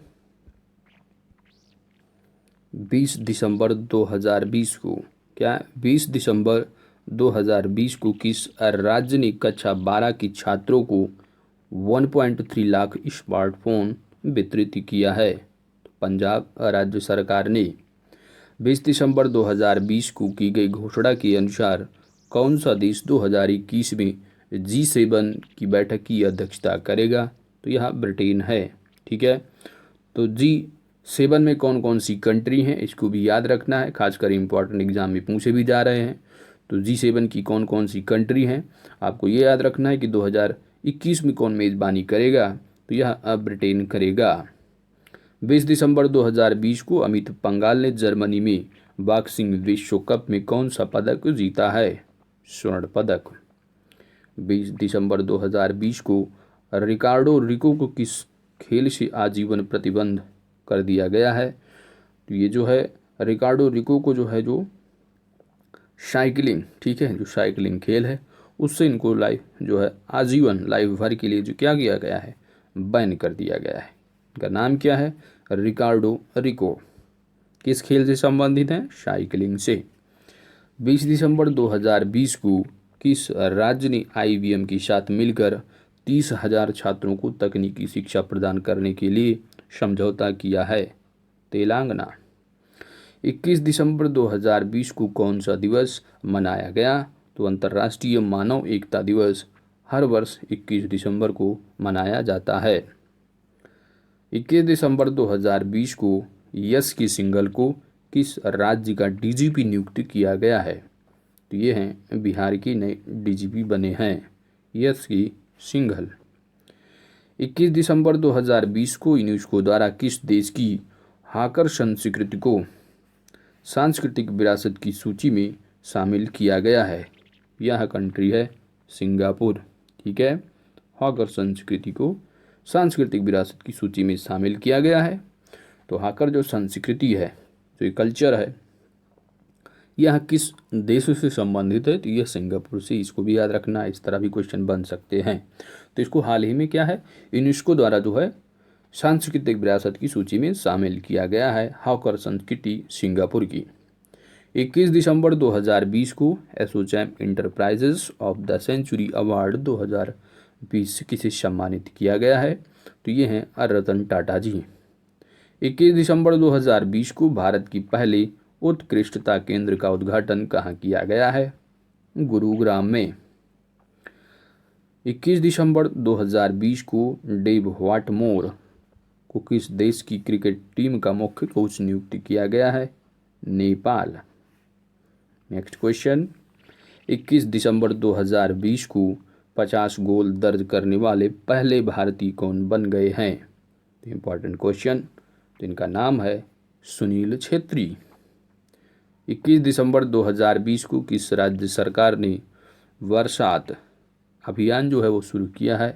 20 दिसंबर 2020 को क्या 20 दिसंबर 2020 को किस राज्य ने कक्षा 12 की छात्रों को 1.3 लाख स्मार्टफोन वितरित किया है? तो पंजाब राज्य सरकार ने। 20 दिसंबर 2020 को की गई घोषणा के अनुसार कौन सा देश 2021 में G7 की बैठक की अध्यक्षता करेगा? तो यह ब्रिटेन है। ठीक है, तो G7 में कौन कौन सी कंट्री हैं इसको भी याद रखना है, खासकर इंपॉर्टेंट एग्जाम में पूछे भी जा रहे हैं। तो G7 की कौन कौन सी कंट्री हैं आपको ये याद रखना है कि 2021 में कौन मेज़बानी करेगा? तो यह ब्रिटेन करेगा। 20 दिसंबर 2020 को अमित पंघाल ने जर्मनी में बॉक्सिंग विश्व कप में कौन सा पदक जीता है? स्वर्ण पदक। 20 दिसंबर 2020 को रिकार्डो रिको को किस खेल से आजीवन प्रतिबंध कर दिया गया है? तो ये जो है रिकार्डो रिको को जो है जो साइकिलिंग, ठीक है, जो साइकिलिंग खेल है उससे इनको लाइफ जो है आजीवन लाइफ भर के लिए जो क्या किया गया है, बैन कर दिया गया है। इनका नाम क्या है? रिकार्डो रिको। किस खेल से संबंधित है? साइकिलिंग से। 20 दिसंबर 2020 को किस राज्य ने IBM के साथ मिलकर 30,000 छात्रों को तकनीकी शिक्षा प्रदान करने के लिए समझौता किया है? तेलंगाना। 21 दिसंबर 2020 को कौन सा दिवस मनाया गया? तो अंतर्राष्ट्रीय मानव एकता दिवस हर वर्ष 21 दिसंबर को मनाया जाता है। 21 दिसंबर 2020 को यश की सिंघल को किस राज्य का DGP नियुक्त किया गया है? तो ये हैं बिहार की नए DGP बने हैं यश की सिंघल। 21 दिसंबर 2020 को यूनेस्को द्वारा किस देश की हाकर संस्कृति को सांस्कृतिक विरासत की सूची में शामिल किया गया है? यह कंट्री है सिंगापुर। ठीक है, हाकर संस्कृति को सांस्कृतिक विरासत की सूची में शामिल किया गया है। तो हाकर जो संस्कृति है, जो ये कल्चर है, यह किस देश से संबंधित है? तो यह सिंगापुर से। इसको भी याद रखना, इस तरह भी क्वेश्चन बन सकते हैं। तो इसको हाल ही में क्या है, यूनेस्को द्वारा जो है सांस्कृतिक विरासत की सूची में शामिल किया गया है हाकर संस्कृति सिंगापुर की। 21 दिसंबर 2020 को ASSOCHAM enterprises of the century award 2020 से किसे सम्मानित किया गया है? तो ये हैं रतन टाटा जी। 21 दिसंबर 2020 को भारत की पहले उत्कृष्टता केंद्र का उद्घाटन कहाँ किया गया है? गुरुग्राम में। 21 दिसंबर 2020 को डेव व्हाटमोर को किस देश की क्रिकेट टीम का मुख्य कोच नियुक्त किया गया है? नेपाल। नेक्स्ट क्वेश्चन, 21 दिसंबर 2020 को 50 गोल दर्ज करने वाले पहले भारतीय कौन बन गए हैं? तो इम्पॉर्टेंट क्वेश्चन। तो इनका नाम है सुनील छेत्री। 21 दिसंबर 2020 को किस राज्य सरकार ने वर्षात अभियान जो है वो शुरू किया है?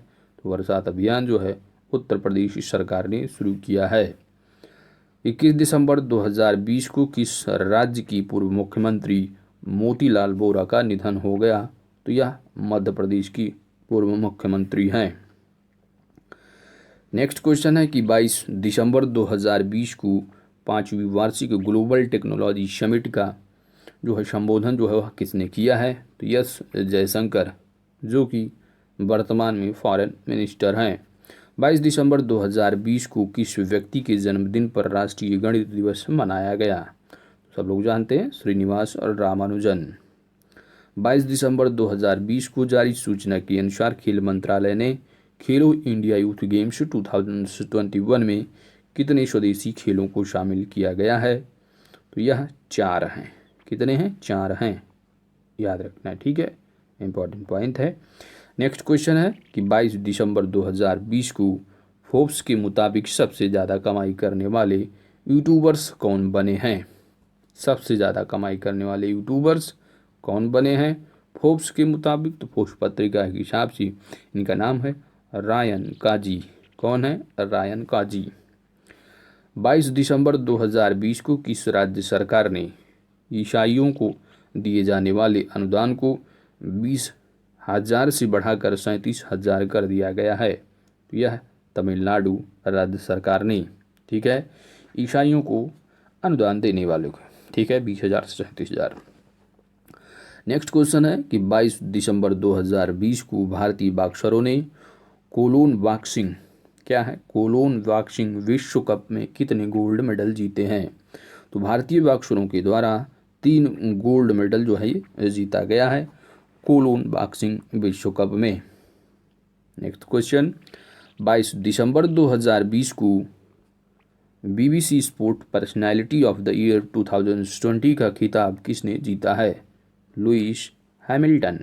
तो वर्षात अभियान जो है उत्तर प्रदेश सरकार ने शुरू किया है। 21 दिसंबर 2020 को किस राज्य की पूर्व मुख्यमंत्री मोतीलाल वोरा का निधन हो गया? तो यह मध्य प्रदेश की पूर्व मुख्यमंत्री हैं। नेक्स्ट क्वेश्चन है कि 22 दिसंबर 2020 को 5वीं वार्षिक ग्लोबल टेक्नोलॉजी समिट का जो है संबोधन जो है वह किसने किया है? तो एस जयशंकर, जो कि वर्तमान में फॉरेन मिनिस्टर हैं। 22 दिसंबर 2020 को किस व्यक्ति के जन्मदिन पर राष्ट्रीय गणित दिवस मनाया गया? सब लोग जानते हैं, श्रीनिवास और रामानुजन। 22 दिसंबर 2020 को जारी सूचना के अनुसार खेल मंत्रालय ने खेलो इंडिया यूथ गेम्स 2021 में कितने स्वदेशी खेलों को शामिल किया गया है? तो यह 4 हैं। कितने हैं? 4 हैं। याद रखना है, ठीक है, इंपॉर्टेंट पॉइंट है। नेक्स्ट क्वेश्चन है कि 22 दिसंबर 2020 को फोर्ब्स के मुताबिक सबसे ज़्यादा कमाई करने वाले यूट्यूबर्स कौन बने हैं? सबसे ज़्यादा कमाई करने वाले यूट्यूबर्स कौन बने हैं फोर्ब्स के मुताबिक? तो फोर्ब्स पत्रिका के हिसाब से इनका नाम है रायन काजी। कौन है? रायन काजी। 22 दिसंबर 2020 को किस राज्य सरकार ने ईसाइयों को दिए जाने वाले अनुदान को 20,000 से बढ़ाकर 37,000 कर दिया गया है? तो यह तमिलनाडु राज्य सरकार ने, ठीक है, ईसाइयों को अनुदान देने वालों को, ठीक है, 20,000 से 37,000। नेक्स्ट क्वेश्चन है कि 22 दिसंबर 2020 को भारतीय बॉक्सरों ने कोलोन बॉक्सिंग, क्या है, कोलोन बॉक्सिंग विश्व कप में कितने गोल्ड मेडल जीते हैं? तो भारतीय बॉक्सरों के द्वारा 3 गोल्ड मेडल जो है ये जीता गया है कोलोन बॉक्सिंग विश्व कप में। नेक्स्ट क्वेश्चन, 22 दिसंबर 2020 को BBC sport personality of the year 2020 का खिताब किसने जीता है? Lewis Hamilton.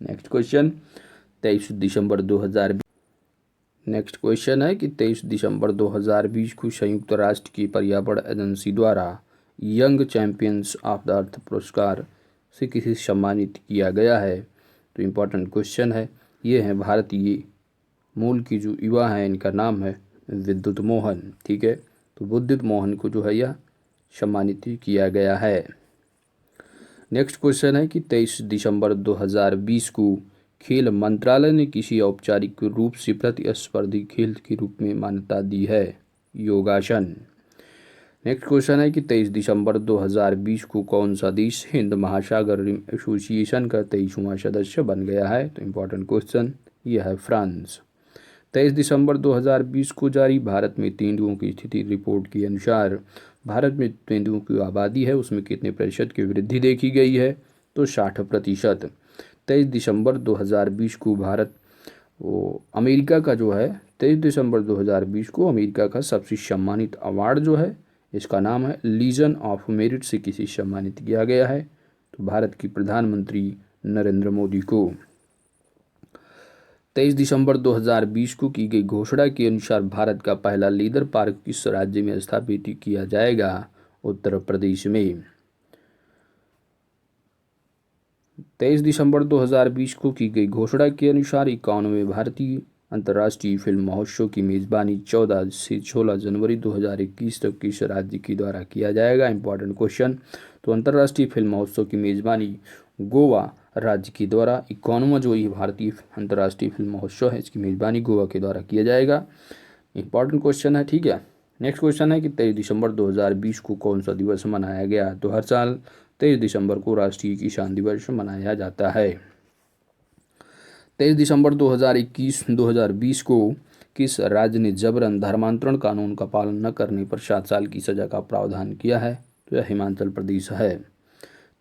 नेक्स्ट क्वेश्चन, 23 दिसंबर 2020। नेक्स्ट क्वेश्चन है कि 23 दिसंबर 2020 को संयुक्त राष्ट्र की पर्यावरण एजेंसी द्वारा young champions of the earth पुरस्कार से किसे सम्मानित किया गया है? तो इम्पोर्टेंट क्वेश्चन है, ये हैं भारतीय मूल की जो युवा हैं, इनका नाम है विद्युत मोहन, ठीक है, तो विद्युत मोहन को जो है यह सम्मानित किया गया है। नेक्स्ट क्वेश्चन है कि 23 दिसंबर 2020 को खेल मंत्रालय ने किसी औपचारिक रूप से प्रतिस्पर्धी खेल के रूप में मान्यता दी है? योगासन। नेक्स्ट क्वेश्चन है कि 23 दिसंबर 2020 को कौन सा देश हिंद महासागर रिम एसोसिएशन का 23वां सदस्य बन गया है? तो इम्पोर्टेंट क्वेश्चन यह है फ्रांस। 23 दिसंबर 2020 को जारी भारत में तेंदुओं की स्थिति रिपोर्ट के अनुसार भारत में तेंदुओं की आबादी है उसमें कितने प्रतिशत की वृद्धि देखी गई है? तो 60%। 23 दिसंबर 2020 को भारत अमेरिका का जो है 23 दिसंबर 2020 को अमेरिका का सबसे सम्मानित अवार्ड जो है इसका नाम है लीजन ऑफ मेरिट से किसे सम्मानित किया गया है? तो भारत की प्रधानमंत्री नरेंद्र मोदी को। 23 दिसंबर 2020 को की गई घोषणा के अनुसार भारत का पहला लीदर पार्क किस राज्य में स्थापित किया जाएगा? उत्तर प्रदेश में। 23 दिसंबर 2020 को की गई घोषणा के अनुसार 51वें भारतीय अंतर्राष्ट्रीय फिल्म महोत्सव की मेज़बानी 14 से 16 जनवरी 2021 तक किस राज्य के द्वारा किया जाएगा? इंपॉर्टेंट क्वेश्चन, तो अंतर्राष्ट्रीय फिल्म महोत्सव की मेज़बानी गोवा राज्य के द्वारा 51वां जो ये भारतीय अंतर्राष्ट्रीय फिल्म महोत्सव है इसकी मेज़बानी गोवा के द्वारा किया जाएगा। इंपॉर्टेंट क्वेश्चन है, ठीक है। नेक्स्ट क्वेश्चन है कि 23 दिसंबर 2020 को कौन सा दिवस मनाया गया? तो हर साल 23 दिसंबर को राष्ट्रीय किसान दिवस मनाया जाता है। 23 दिसंबर 2020 को किस राज्य ने जबरन धर्मांतरण कानून का पालन न करने पर 7 साल की सजा का प्रावधान किया है? तो यह हिमाचल प्रदेश है।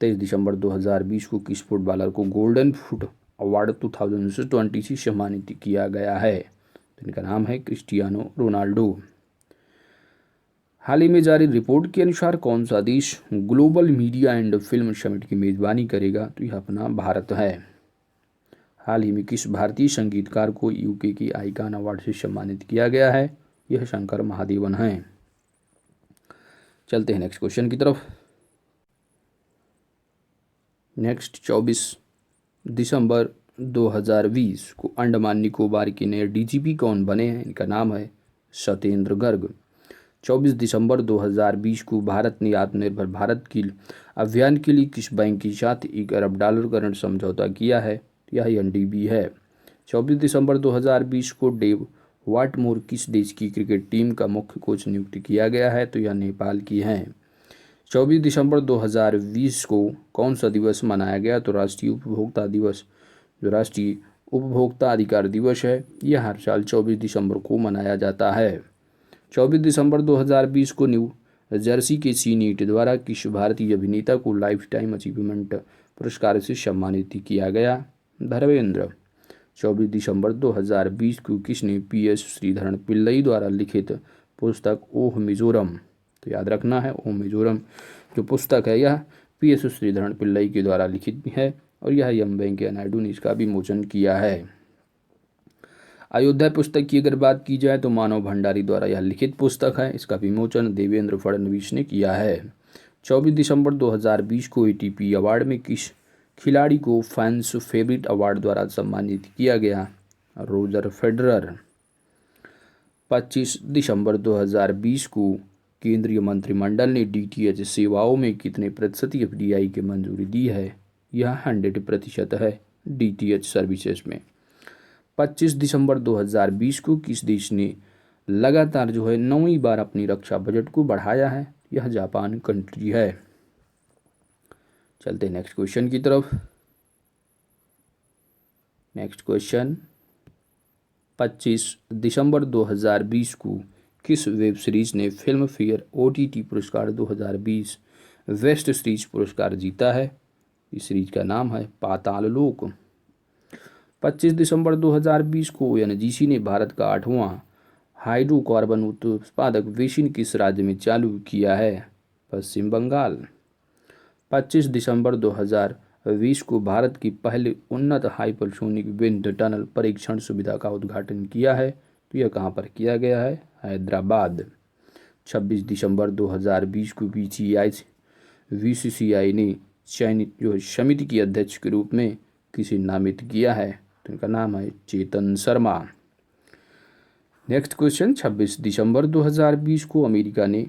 23 दिसंबर 2020 को किस फुटबॉलर को गोल्डन फुट अवार्ड 2020 से सम्मानित किया गया है? तो इनका नाम है क्रिस्टियानो रोनाल्डो। हाल ही में जारी रिपोर्ट के अनुसार कौन सा देश global media and film summit की मेज़बानी करेगा? तो यह अपना भारत है। हाल ही में किस भारतीय संगीतकार को यूके की आइकॉन अवार्ड से सम्मानित किया गया है? यह शंकर महादेवन हैं। चलते हैं नेक्स्ट क्वेश्चन की तरफ। नेक्स्ट 24 दिसंबर 2020 को अंडमान निकोबार के नए डीजीपी कौन बने हैं? इनका नाम है सत्येंद्र गर्ग। 24 दिसंबर 2020 को भारत ने आत्मनिर्भर भारत की अभियान के लिए किस बैंक के साथ $1 अरब का ऋण समझौता किया है? यह एनडीबी है। 24 दिसंबर 2020 को डेव वाटमोर किस देश की क्रिकेट टीम का मुख्य कोच नियुक्त किया गया है? तो यह नेपाल की हैं। 24 दिसंबर 2020 को कौन सा दिवस मनाया गया? तो राष्ट्रीय उपभोक्ता दिवस। जो राष्ट्रीय उपभोक्ता अधिकार दिवस है यह हर साल 24 दिसंबर को मनाया जाता है। 24 दिसंबर 2020 को न्यू जर्सी के सीनेट द्वारा किस भारतीय अभिनेता को लाइफ टाइम अचीवमेंट पुरस्कार से सम्मानित किया गया? धर्मेंद्र। 24 दिसंबर 2020 को किसने PS श्रीधरन पिल्लई द्वारा लिखित पुस्तक ओह मिजोरम, तो याद रखना है ओह मिजोरम जो पुस्तक है यह PS श्रीधरन पिल्लई के द्वारा लिखित है और यह एम वेंकैया नायडू ने इसका विमोचन किया है। अयोध्या पुस्तक की अगर बात की जाए तो मानव भंडारी द्वारा यह लिखित पुस्तक है। इसका विमोचन देवेंद्र फडणवीस ने किया है। 24 दिसंबर 2020 को ATP अवार्ड में किस खिलाड़ी को फैंस फेवरेट अवार्ड द्वारा सम्मानित किया गया? Roger Federer. 25 दिसंबर 2020 को केंद्रीय मंत्रिमंडल ने DTH सेवाओं में कितने प्रतिशत FDI की मंजूरी दी है? यह 100% है DTH सर्विसेज में। 25 दिसंबर 2020 को किस देश ने लगातार 9वीं बार अपनी रक्षा बजट को बढ़ाया है? यह जापान कंट्री है। चलते नेक्स्ट क्वेश्चन की तरफ। नेक्स्ट क्वेश्चन, 25 दिसंबर 2020 को किस वेब सीरीज ने फिल्म फेयर OTT पुरस्कार 2020 वेस्ट सीरीज पुरस्कार जीता है? इस सीरीज का नाम है पाताल लोक। 25 दिसंबर 2020 को ONGC ने भारत का 8वां हाइड्रोकार्बन उत्पादक बेसिन किस राज्य में चालू किया है? पश्चिम बंगाल। 25 दिसंबर 2020 को भारत की पहली उन्नत हाइपरसोनिक विंड टनल परीक्षण सुविधा का उद्घाटन किया है, तो यह कहाँ पर किया गया है? हैदराबाद। 26 दिसंबर 2020 को BCCI ने चयनित समिति के अध्यक्ष के रूप में किसे नामित किया है? तो इनका नाम है चेतन शर्मा। नेक्स्ट क्वेश्चन, 26 दिसंबर 2020 को अमेरिका ने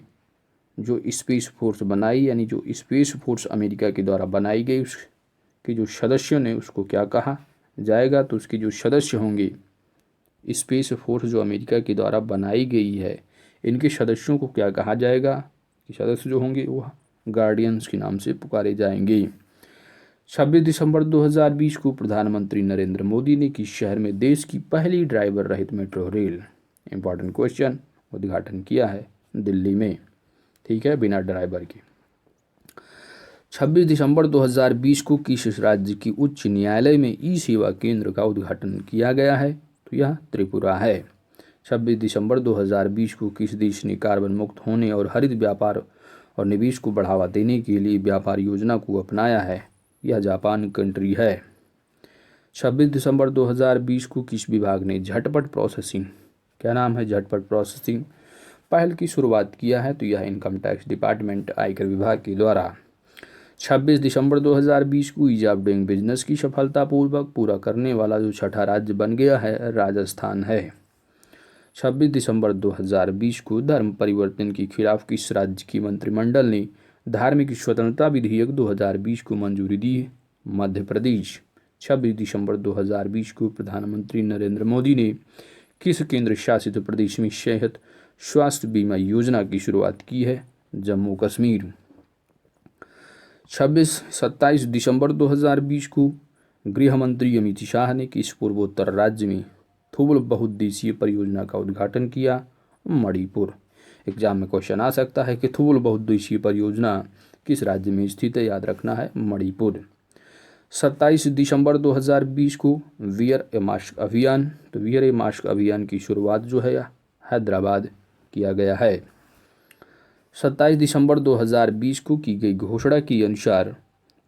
जो स्पेस फोर्स बनाई, यानी जो स्पेस फोर्स अमेरिका के द्वारा बनाई गई, उसके जो सदस्यों ने उसको क्या कहा जाएगा? तो उसके जो सदस्य होंगे, स्पेस फोर्स जो अमेरिका के द्वारा बनाई गई है, इनके सदस्यों को क्या कहा जाएगा? कि सदस्य जो होंगे वह गार्डियंस के नाम से पुकारे जाएंगे। 26 दिसंबर 2020 को प्रधानमंत्री नरेंद्र मोदी ने किस शहर में देश की पहली ड्राइवर रहित मेट्रो रेल, इंपॉर्टेंट क्वेश्चन, उद्घाटन किया है? दिल्ली में। ठीक है, बिना ड्राइवर के। 26 दिसंबर 2020 को किस राज्य की उच्च न्यायालय में ई-सेवा केंद्र का उद्घाटन किया गया है? तो यह त्रिपुरा है। 26 दिसंबर 2020 को किस देश ने कार्बन मुक्त होने और हरित व्यापार और निवेश को बढ़ावा देने के लिए व्यापार योजना को अपनाया है? यह जापान कंट्री है। 26 दिसंबर 2020 को किस विभाग ने झटपट प्रोसेसिंग, क्या नाम है, झटपट प्रोसेसिंग पहल की शुरुआत किया है? तो यह इनकम टैक्स डिपार्टमेंट, आयकर विभाग के द्वारा। 26 दिसंबर 2020 को ईज ऑफ डूइंग बिजनेस की सफलतापूर्वक पूरा करने वाला जो छठा राज्य बन गया है, राजस्थान है। 26 दिसंबर 2020 को धर्म परिवर्तन के खिलाफ किस राज्य की मंत्रिमंडल ने धार्मिक स्वतंत्रता विधेयक 2020 को मंजूरी दी? मध्य प्रदेश। 26 दिसंबर 2020 को प्रधानमंत्री नरेंद्र मोदी ने किस केंद्र शासित प्रदेश में सेहत स्वास्थ्य बीमा योजना की शुरुआत की है? जम्मू कश्मीर। 27 दिसंबर 2020 को गृह मंत्री अमित शाह ने किस पूर्वोत्तर राज्य में थुबल बहुउद्देशीय परियोजना का उद्घाटन किया? मणिपुर। एग्जाम में क्वेश्चन आ सकता है कि थुबल बहुउद्देशीय परियोजना किस राज्य में स्थित है? याद रखना है मणिपुर। 27 दिसंबर 2020 को वियर ए मास्क अभियान, तो वियर ए मास्क अभियान की शुरुआत जो है हैदराबाद किया गया है। 27 दिसंबर 2020 को की गई घोषणा के अनुसार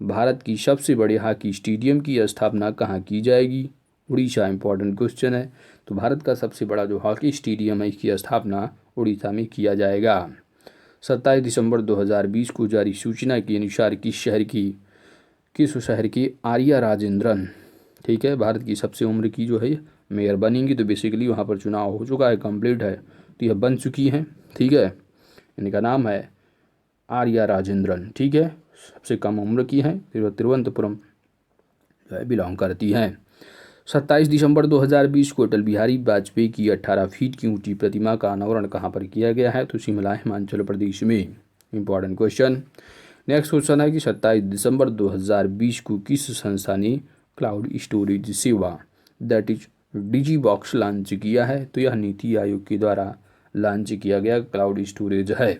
भारत की सबसे बड़े हॉकी स्टेडियम की स्थापना कहाँ की जाएगी? उड़ीसा। इंपॉर्टेंट क्वेश्चन है। तो भारत का सबसे बड़ा जो हॉकी स्टेडियम है, इसकी स्थापना उड़ीसा में किया जाएगा। 27 दिसंबर 2020 को जारी सूचना के अनुसार किस शहर की आर्या राजेंद्रन, ठीक है, भारत की सबसे उम्र की जो है मेयर बनेंगी। तो बेसिकली वहाँ पर चुनाव हो चुका है, कंप्लीट है, तो यह बन चुकी हैं। ठीक है, इनका नाम है आर्या राजेंद्रन। ठीक है, सबसे कम उम्र की हैं, फिर वह तिरुवनंतपुरम जो है बिलोंग करती हैं। 27 दिसंबर 2020 को अटल बिहारी वाजपेयी की 18 फीट की ऊंची प्रतिमा का अनावरण कहाँ पर किया गया है? तो शिमला, हिमाचल प्रदेश में। Important question. नेक्स्ट क्वेश्चन है कि 27 दिसंबर 2020 को किस संस्था ने क्लाउड स्टोरेज सेवा दैट इज डिजीबॉक्स लॉन्च किया है? तो यह नीति आयोग के द्वारा लॉन्च किया गया क्लाउड स्टोरेज है।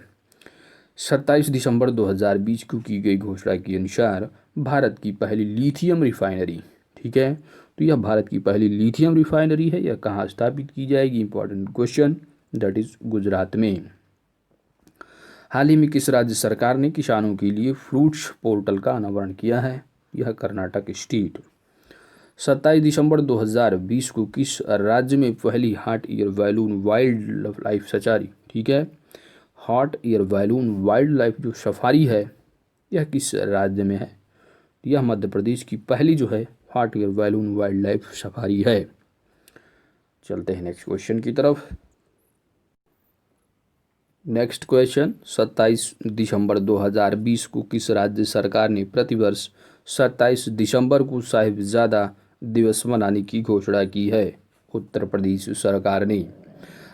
27 दिसंबर 2020 को की गई घोषणा के अनुसार भारत की पहली लिथियम रिफाइनरी, ठीक है, तो यह भारत की पहली लिथियम रिफाइनरी है, यह कहाँ स्थापित की जाएगी? Important question, that is Gujarat में। हाल ही में किस राज्य सरकार ने किसानों के लिए फ्रूट्स पोर्टल का अनावरण किया है? यह कर्नाटक स्टेट। 27 दिसंबर 2020 को किस राज्य में पहली hot air balloon wild life safari, ठीक है, hot air balloon wild life जो सफारी है यह किस राज्य में है? यह मध्य प्रदेश की पहली जो है hot air balloon wild life safari है। चलते हैं नेक्स्ट क्वेश्चन की तरफ। नेक्स्ट क्वेश्चन, 27 दिसंबर 2020 को किस राज्य सरकार ने प्रतिवर्ष 27 दिसंबर को साहिबजादा दिवस मनाने की घोषणा की है? उत्तर प्रदेश सरकार ने।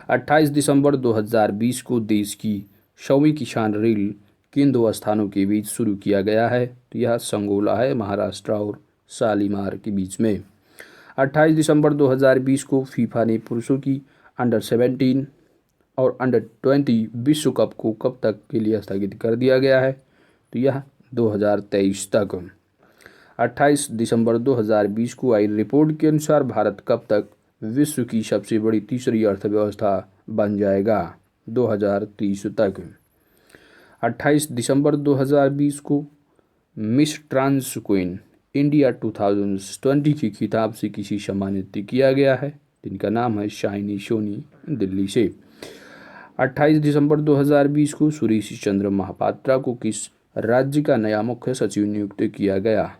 28 दिसंबर 2020 को देश की 100वीं किसान रेल किन दो स्थानों के बीच शुरू किया गया है? तो यह संगोला है, महाराष्ट्र और शालीमार के बीच में। 28 दिसंबर 2020 को फीफा ने पुरुषों की अंडर 17 और अंडर 20 विश्व कप को कब तक के लिए स्थगित कर दिया गया है? तो यह 2023 तक। 28 दिसंबर 2020 को आई रिपोर्ट के अनुसार भारत कब तक विश्व की सबसे बड़ी तीसरी अर्थव्यवस्था बन जाएगा? 2030 तक। 28 दिसंबर 2020 को मिस ट्रांस क्वीन इंडिया 2020 के खिताब से किसी सम्मानित किया गया है, जिनका नाम है शाइनी सोनी, दिल्ली से। 28 दिसंबर 2020 को सुरेश चंद्र महापात्रा को किस राज्य का नया मुख्य सचिव नियुक्त किया गया?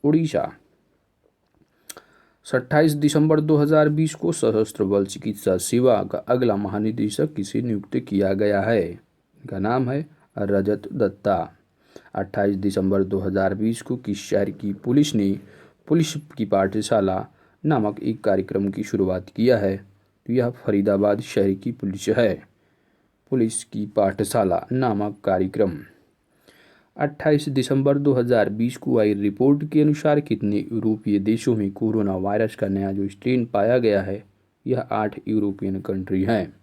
उड़ीसा। 28 दिसंबर 2020 को सशस्त्र बल चिकित्सा सेवा का अगला महानिदेशक किसे नियुक्त किया गया है? इनका नाम है रजत दत्ता। 28 दिसंबर 2020 को किस शहर की पुलिस ने पुलिस की पाठशाला नामक एक कार्यक्रम की शुरुआत किया है? तो यह फरीदाबाद शहर की पुलिस है, पुलिस की पाठशाला नामक कार्यक्रम। 28 दिसंबर 2020 को आई रिपोर्ट के अनुसार कितने यूरोपीय देशों में कोरोना वायरस का नया जो स्ट्रेन पाया गया है? यह 8 यूरोपियन कंट्री हैं।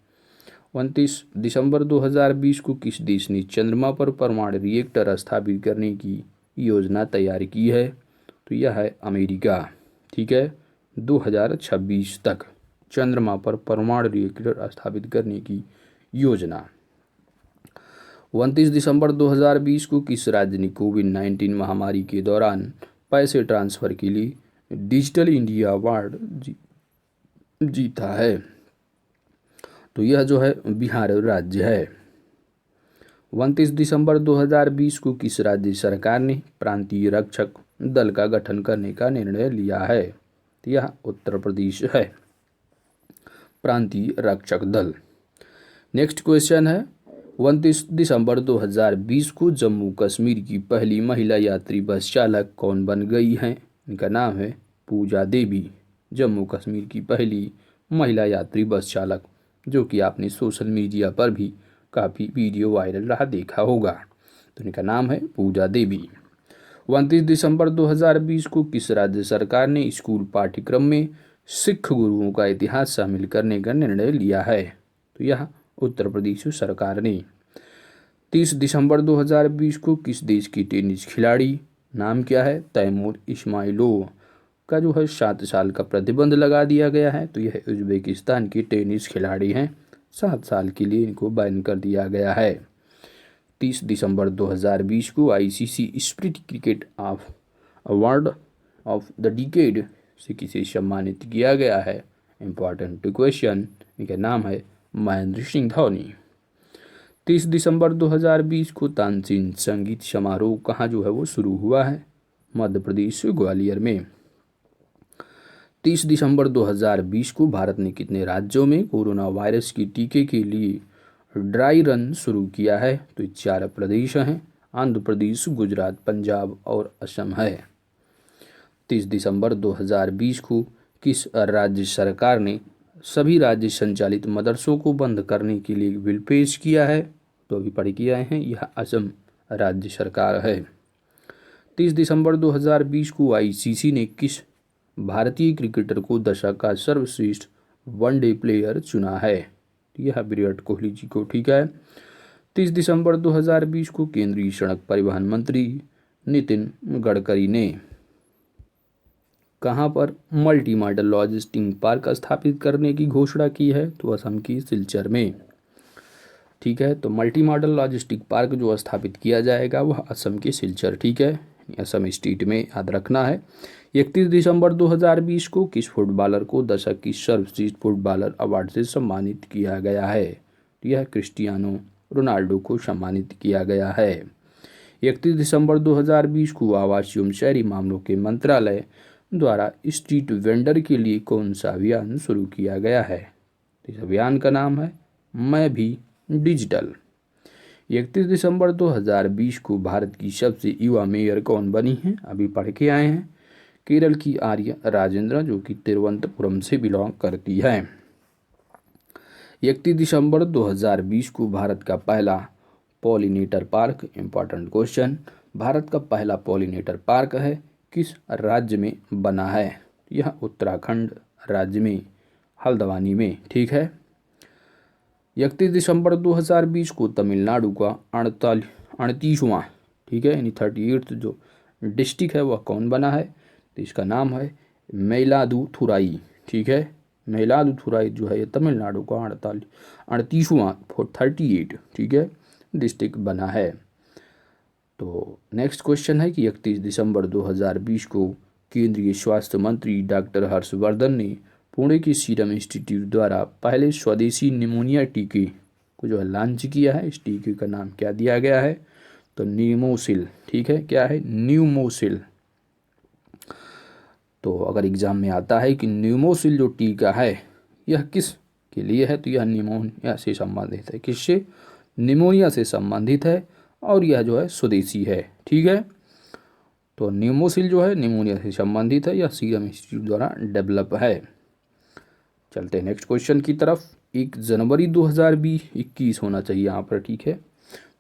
29 दिसंबर 2020 को किस देश ने चंद्रमा पर परमाणु रिएक्टर स्थापित करने की योजना तैयार की है? तो यह है अमेरिका, ठीक है, 2026 तक चंद्रमा पर परमाणु रिएक्टर स्थापित करने की योजना। 29 दिसंबर 2020 को किस राज्य ने कोविड-19 महामारी के दौरान पैसे ट्रांसफर के लिए डिजिटल इंडिया अवार्ड जीता है? तो यह जो है बिहार राज्य है। 29 दिसंबर 2020 को किस राज्य सरकार ने प्रांतीय रक्षक दल का गठन करने का निर्णय लिया है? तो यह उत्तर प्रदेश है, प्रांतीय रक्षक दल। नेक्स्ट क्वेश्चन है, 29 दिसंबर 2020 को जम्मू कश्मीर की पहली महिला यात्री बस चालक कौन बन गई हैं? इनका नाम है पूजा देवी, जम्मू कश्मीर की पहली महिला यात्री बस चालक, जो कि आपने सोशल मीडिया पर भी काफ़ी वीडियो वायरल रहा देखा होगा। तो इनका नाम है पूजा देवी। 29 दिसंबर 2020 को किस राज्य सरकार ने स्कूल पाठ्यक्रम में सिख गुरुओं का इतिहास शामिल करने का निर्णय लिया है? तो यह उत्तर प्रदेश सरकार ने। 30 दिसंबर 2020 को किस देश की टेनिस खिलाड़ी, नाम क्या है, तैमूर इस्माइलोव का जो है 7 साल का प्रतिबंध लगा दिया गया है? तो यह उज्बेकिस्तान की टेनिस खिलाड़ी हैं, 7 साल के लिए इनको बैन कर दिया गया है। 30 दिसंबर 2020 को ICC spirit cricket of award of the decade से किसे सम्मानित किया गया है? Important question. इनका नाम है महेंद्र सिंह धोनी। 30 दिसंबर 2020 को तानसेन संगीत समारोह कहाँ जो है वो शुरू हुआ है? मध्य प्रदेश ग्वालियर में। 30 दिसंबर 2020 को भारत ने कितने राज्यों में कोरोना वायरस के टीके के लिए ड्राई रन शुरू किया है? तो 4 प्रदेश हैं, आंध्र प्रदेश, गुजरात, पंजाब और असम है। 30 दिसंबर 2020 को किस राज्य सरकार ने सभी राज्य संचालित मदरसों को बंद करने के लिए बिल पेश किया है? तो अभी पढ़ के आए हैं, यह असम राज्य सरकार है। 30 दिसंबर 2020 को आईसीसी ने किस भारतीय क्रिकेटर को दशक का सर्वश्रेष्ठ वनडे प्लेयर चुना है? यह विराट कोहली जी को, ठीक है। 30 दिसंबर 2020 को केंद्रीय सड़क परिवहन मंत्री नितिन गडकरी ने कहाँ पर मल्टी मॉडल लॉजिस्टिक पार्क स्थापित करने की घोषणा की है? तो असम की सिलचर में। ठीक है। तो मल्टी मॉडल लॉजिस्टिक पार्क जो स्थापित किया जाएगा वह असम के सिलचर, ठीक है, असम स्टेट में, याद रखना है। 31 दिसंबर 2020 को किस फुटबॉलर को दशक की सर्वश्रेष्ठ फुटबॉलर अवार्ड से सम्मानित किया गया है? यह क्रिस्टियानो रोनाल्डो को सम्मानित किया गया है। 31 दिसंबर 2020 को आवास एवं शहरी मामलों के मंत्रालय द्वारा स्ट्रीट वेंडर के लिए कौन सा अभियान शुरू किया गया है? इस अभियान का नाम है मैं भी डिजिटल। 31 दिसंबर 2020 को भारत की सबसे युवा मेयर कौन बनी है? अभी पढ़ के आए हैं, केरल की आर्य राजेंद्र, जो कि तिरुवनंतपुरम से बिलोंग करती है। 31 दिसंबर 2020 को भारत का पहला pollinator park, important question, Bharat का पहला पॉलिनेटर पार्क है किस राज्य में बना है? यह उत्तराखंड राज्य में, हल्द्वानी में, ठीक है। 31 दिसंबर 2020 को तमिलनाडु का 38वां, ठीक है, यानी 38 जो डिस्ट्रिक्ट है वह कौन बना है? तो इसका नाम है मयिलादुथुराई, ठीक है। मयिलादुथुराई जो है ये तमिलनाडु का 38वां 38, ठीक है, डिस्ट्रिक्ट बना है। तो नेक्स्ट क्वेश्चन है कि 31 दिसंबर 2020 को केंद्रीय स्वास्थ्य मंत्री डॉक्टर हर्षवर्धन ने पुणे के सीरम इंस्टीट्यूट द्वारा पहले स्वदेशी निमोनिया टीके को जो है लॉन्च किया है। इस टीके का नाम क्या दिया गया है? तो न्यूमोसिल, ठीक है, क्या है? न्यूमोसिल। तो अगर एग्जाम में आता है कि न्यूमोसिल जो टीका है यह किस के लिए है, तो यह निमोनिया से संबंधित है। किससे? निमोनिया से संबंधित है और यह जो है स्वदेशी है, ठीक है। तो न्यूमोसिल जो है निमोनिया से संबंधित है, यह सीरम इंस्टीट्यूट द्वारा डेवलप है। चलते हैं नेक्स्ट क्वेश्चन की तरफ। 1 जनवरी 2021 होना चाहिए यहाँ पर, ठीक है।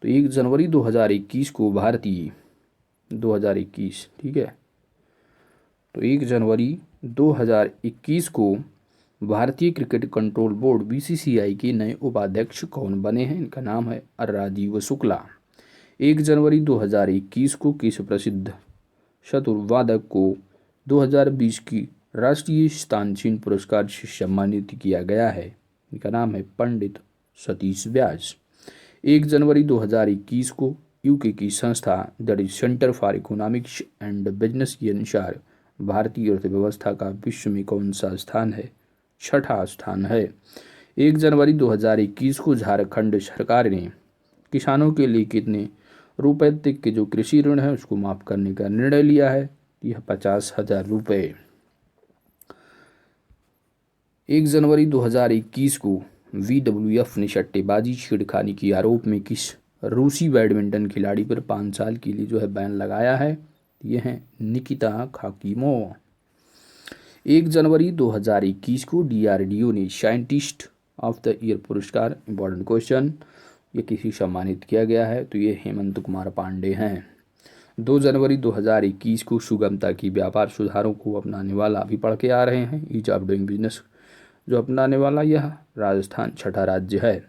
तो 1 जनवरी 2021 को भारतीय 2021, ठीक है, तो 1 जनवरी 2021 को भारतीय क्रिकेट कंट्रोल बोर्ड बीसीसीआई के नए उपाध्यक्ष कौन बने हैं? इनका नाम है राजीव शुक्ला। 1 जनवरी 2021 को किस प्रसिद्ध चतुर्वादक को 2020 की राष्ट्रीय तानसेन पुरस्कार से सम्मानित किया गया है? इनका नाम है पंडित सतीश व्यास। 1 जनवरी 2021 को यूके की संस्था the centre for economics and business के अनुसार भारतीय अर्थव्यवस्था का विश्व में कौन सा स्थान है? 6ठा स्थान है। 1 जनवरी 2021 को झारखंड सरकार ने किसानों के लिए कितने रुपए तक के जो कृषि ऋण है उसको माफ करने का निर्णय लिया है? यह 50,000 रुपये। 1 जनवरी 2021 को WWF ने सट्टेबाजी छेड़खानी के आरोप में किस रूसी बैडमिंटन खिलाड़ी पर 5 साल के लिए जो है बैन लगाया है? ये हैं निकिता खाकीमोव। 1 जनवरी 2021 को DRDO ने साइंटिस्ट ऑफ द ईयर पुरस्कार, इंपॉर्टेंट क्वेश्चन, ये किसी सम्मानित किया गया है? तो ये हेमंत कुमार पांडे हैं। 2 जनवरी 2021 को सुगमता की व्यापार सुधारों को अपनाने वाला, अभी पढ़ के आ रहे हैं, ईज ऑफ डूइंग बिजनेस जो अपनाने वाला यह राजस्थान 6ठा राज्य है।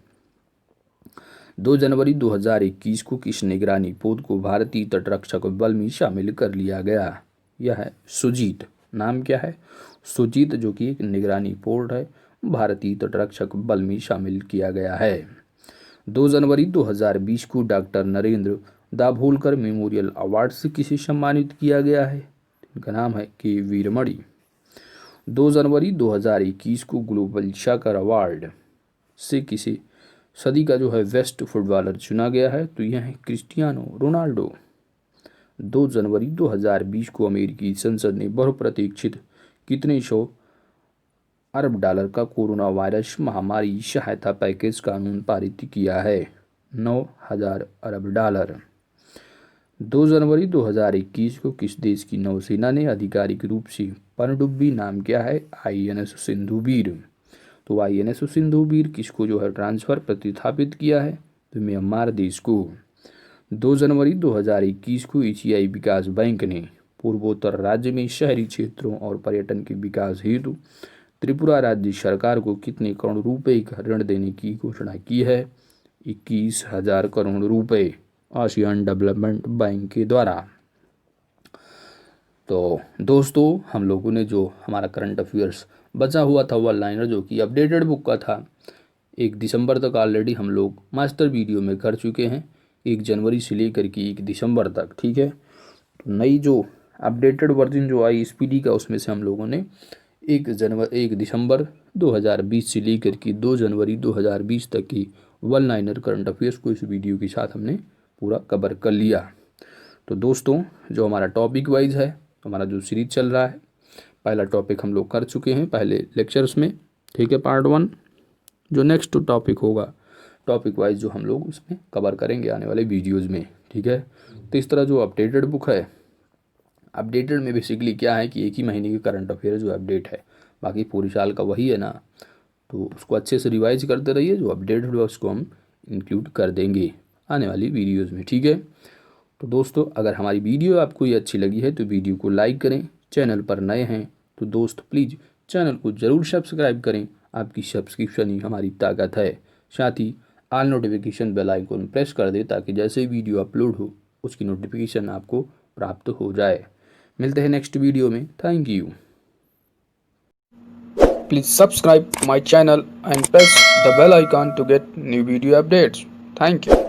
2 जनवरी 2021 को किस निगरानी पोत को भारतीय तटरक्षक बल में शामिल कर लिया गया? यह है सुजीत। नाम क्या है? सुजीत, जो कि एक निगरानी पोर्ट है, भारतीय तटरक्षक बल में शामिल किया गया है। 2 जनवरी 2020 को doctor Narendra Dabholkar memorial award से किसे सम्मानित किया गया है? इनका नाम है के वीरमणि। 2 जनवरी 2021 को ग्लोबल शाकर अवार्ड से किसे सदी का जो है बेस्ट फुटबॉलर चुना गया है? तो यह है क्रिस्टियानो रोनाल्डो। 2 जनवरी 2020 को अमेरिकी संसद ने बहुप्रतीक्षित कितने सौ अरब डॉलर का कोरोना वायरस महामारी सहायता पैकेज कानून पारित किया है? 9,000 अरब डॉलर। 2 जनवरी 2021 को किस देश की नौसेना ने आधिकारिक रूप से पनडुब्बी, नाम क्या है? INS सिंधुवीर। तो INS सिंधुवीर किसको जो है ट्रांसफर प्रतिस्थापित किया है? तो म्यांमार देश को। 2 जनवरी 2021 को एशियाई विकास बैंक ने पूर्वोत्तर राज्य में शहरी क्षेत्रों और पर्यटन के विकास हेतु त्रिपुरा राज्य सरकार को कितने करोड़ रुपए का ऋण देने की घोषणा की है? 21,000 करोड़ रुपए आसियान डेवलपमेंट बैंक के द्वारा। तो दोस्तों, हम लोगों ने जो हमारा करंट अफेयर्स बचा हुआ था वन लाइनर, जो कि अपडेटेड बुक का था, 1 दिसंबर तक ऑलरेडी हम लोग मास्टर वीडियो में कर चुके हैं, 1 जनवरी से लेकर के 1 दिसंबर तक, ठीक है। तो नई जो अपडेटेड वर्जन जो आई स्पीडी का, उसमें से हम लोगों ने 1 दिसंबर 2020 से लेकर के 2 जनवरी 2020 तक की वन लाइनर करंट अफेयर्स को इस वीडियो के साथ हमने पूरा कवर कर लिया। तो दोस्तों, जो हमारा टॉपिक वाइज है, हमारा जो सीरीज चल रहा है, पहला टॉपिक हम लोग कर चुके हैं पहले लेक्चर्स में, ठीक है, पार्ट 1। जो नेक्स्ट टॉपिक होगा टॉपिक वाइज जो हम लोग उसमें कवर करेंगे आने वाले वीडियोज़ में, ठीक है। तो इस तरह जो अपडेटेड बुक है, अपडेटेड में बेसिकली क्या है कि एक ही महीने की करंट अफेयर जो अपडेट है, बाकी पूरी साल का वही है ना, तो उसको अच्छे से रिवाइज करते रहिए। जो अपडेटेड है उसको हम इंक्लूड कर देंगे आने वाली वीडियोज़ में, ठीक है। तो दोस्तों, अगर हमारी वीडियो आपको ये अच्छी लगी है तो वीडियो को लाइक करें। चैनल पर नए हैं तो दोस्त प्लीज़ चैनल को ज़रूर सब्सक्राइब करें, आपकी सब्सक्रिप्शन ही हमारी ताकत है। साथ ही all notification bell icon press कर दें ताकि जैसे ही वीडियो अपलोड हो उसकी नोटिफिकेशन आपको प्राप्त हो जाए। मिलते हैं नेक्स्ट वीडियो में। Thank you. Please subscribe my channel and press the bell icon to get new video updates. Thank you.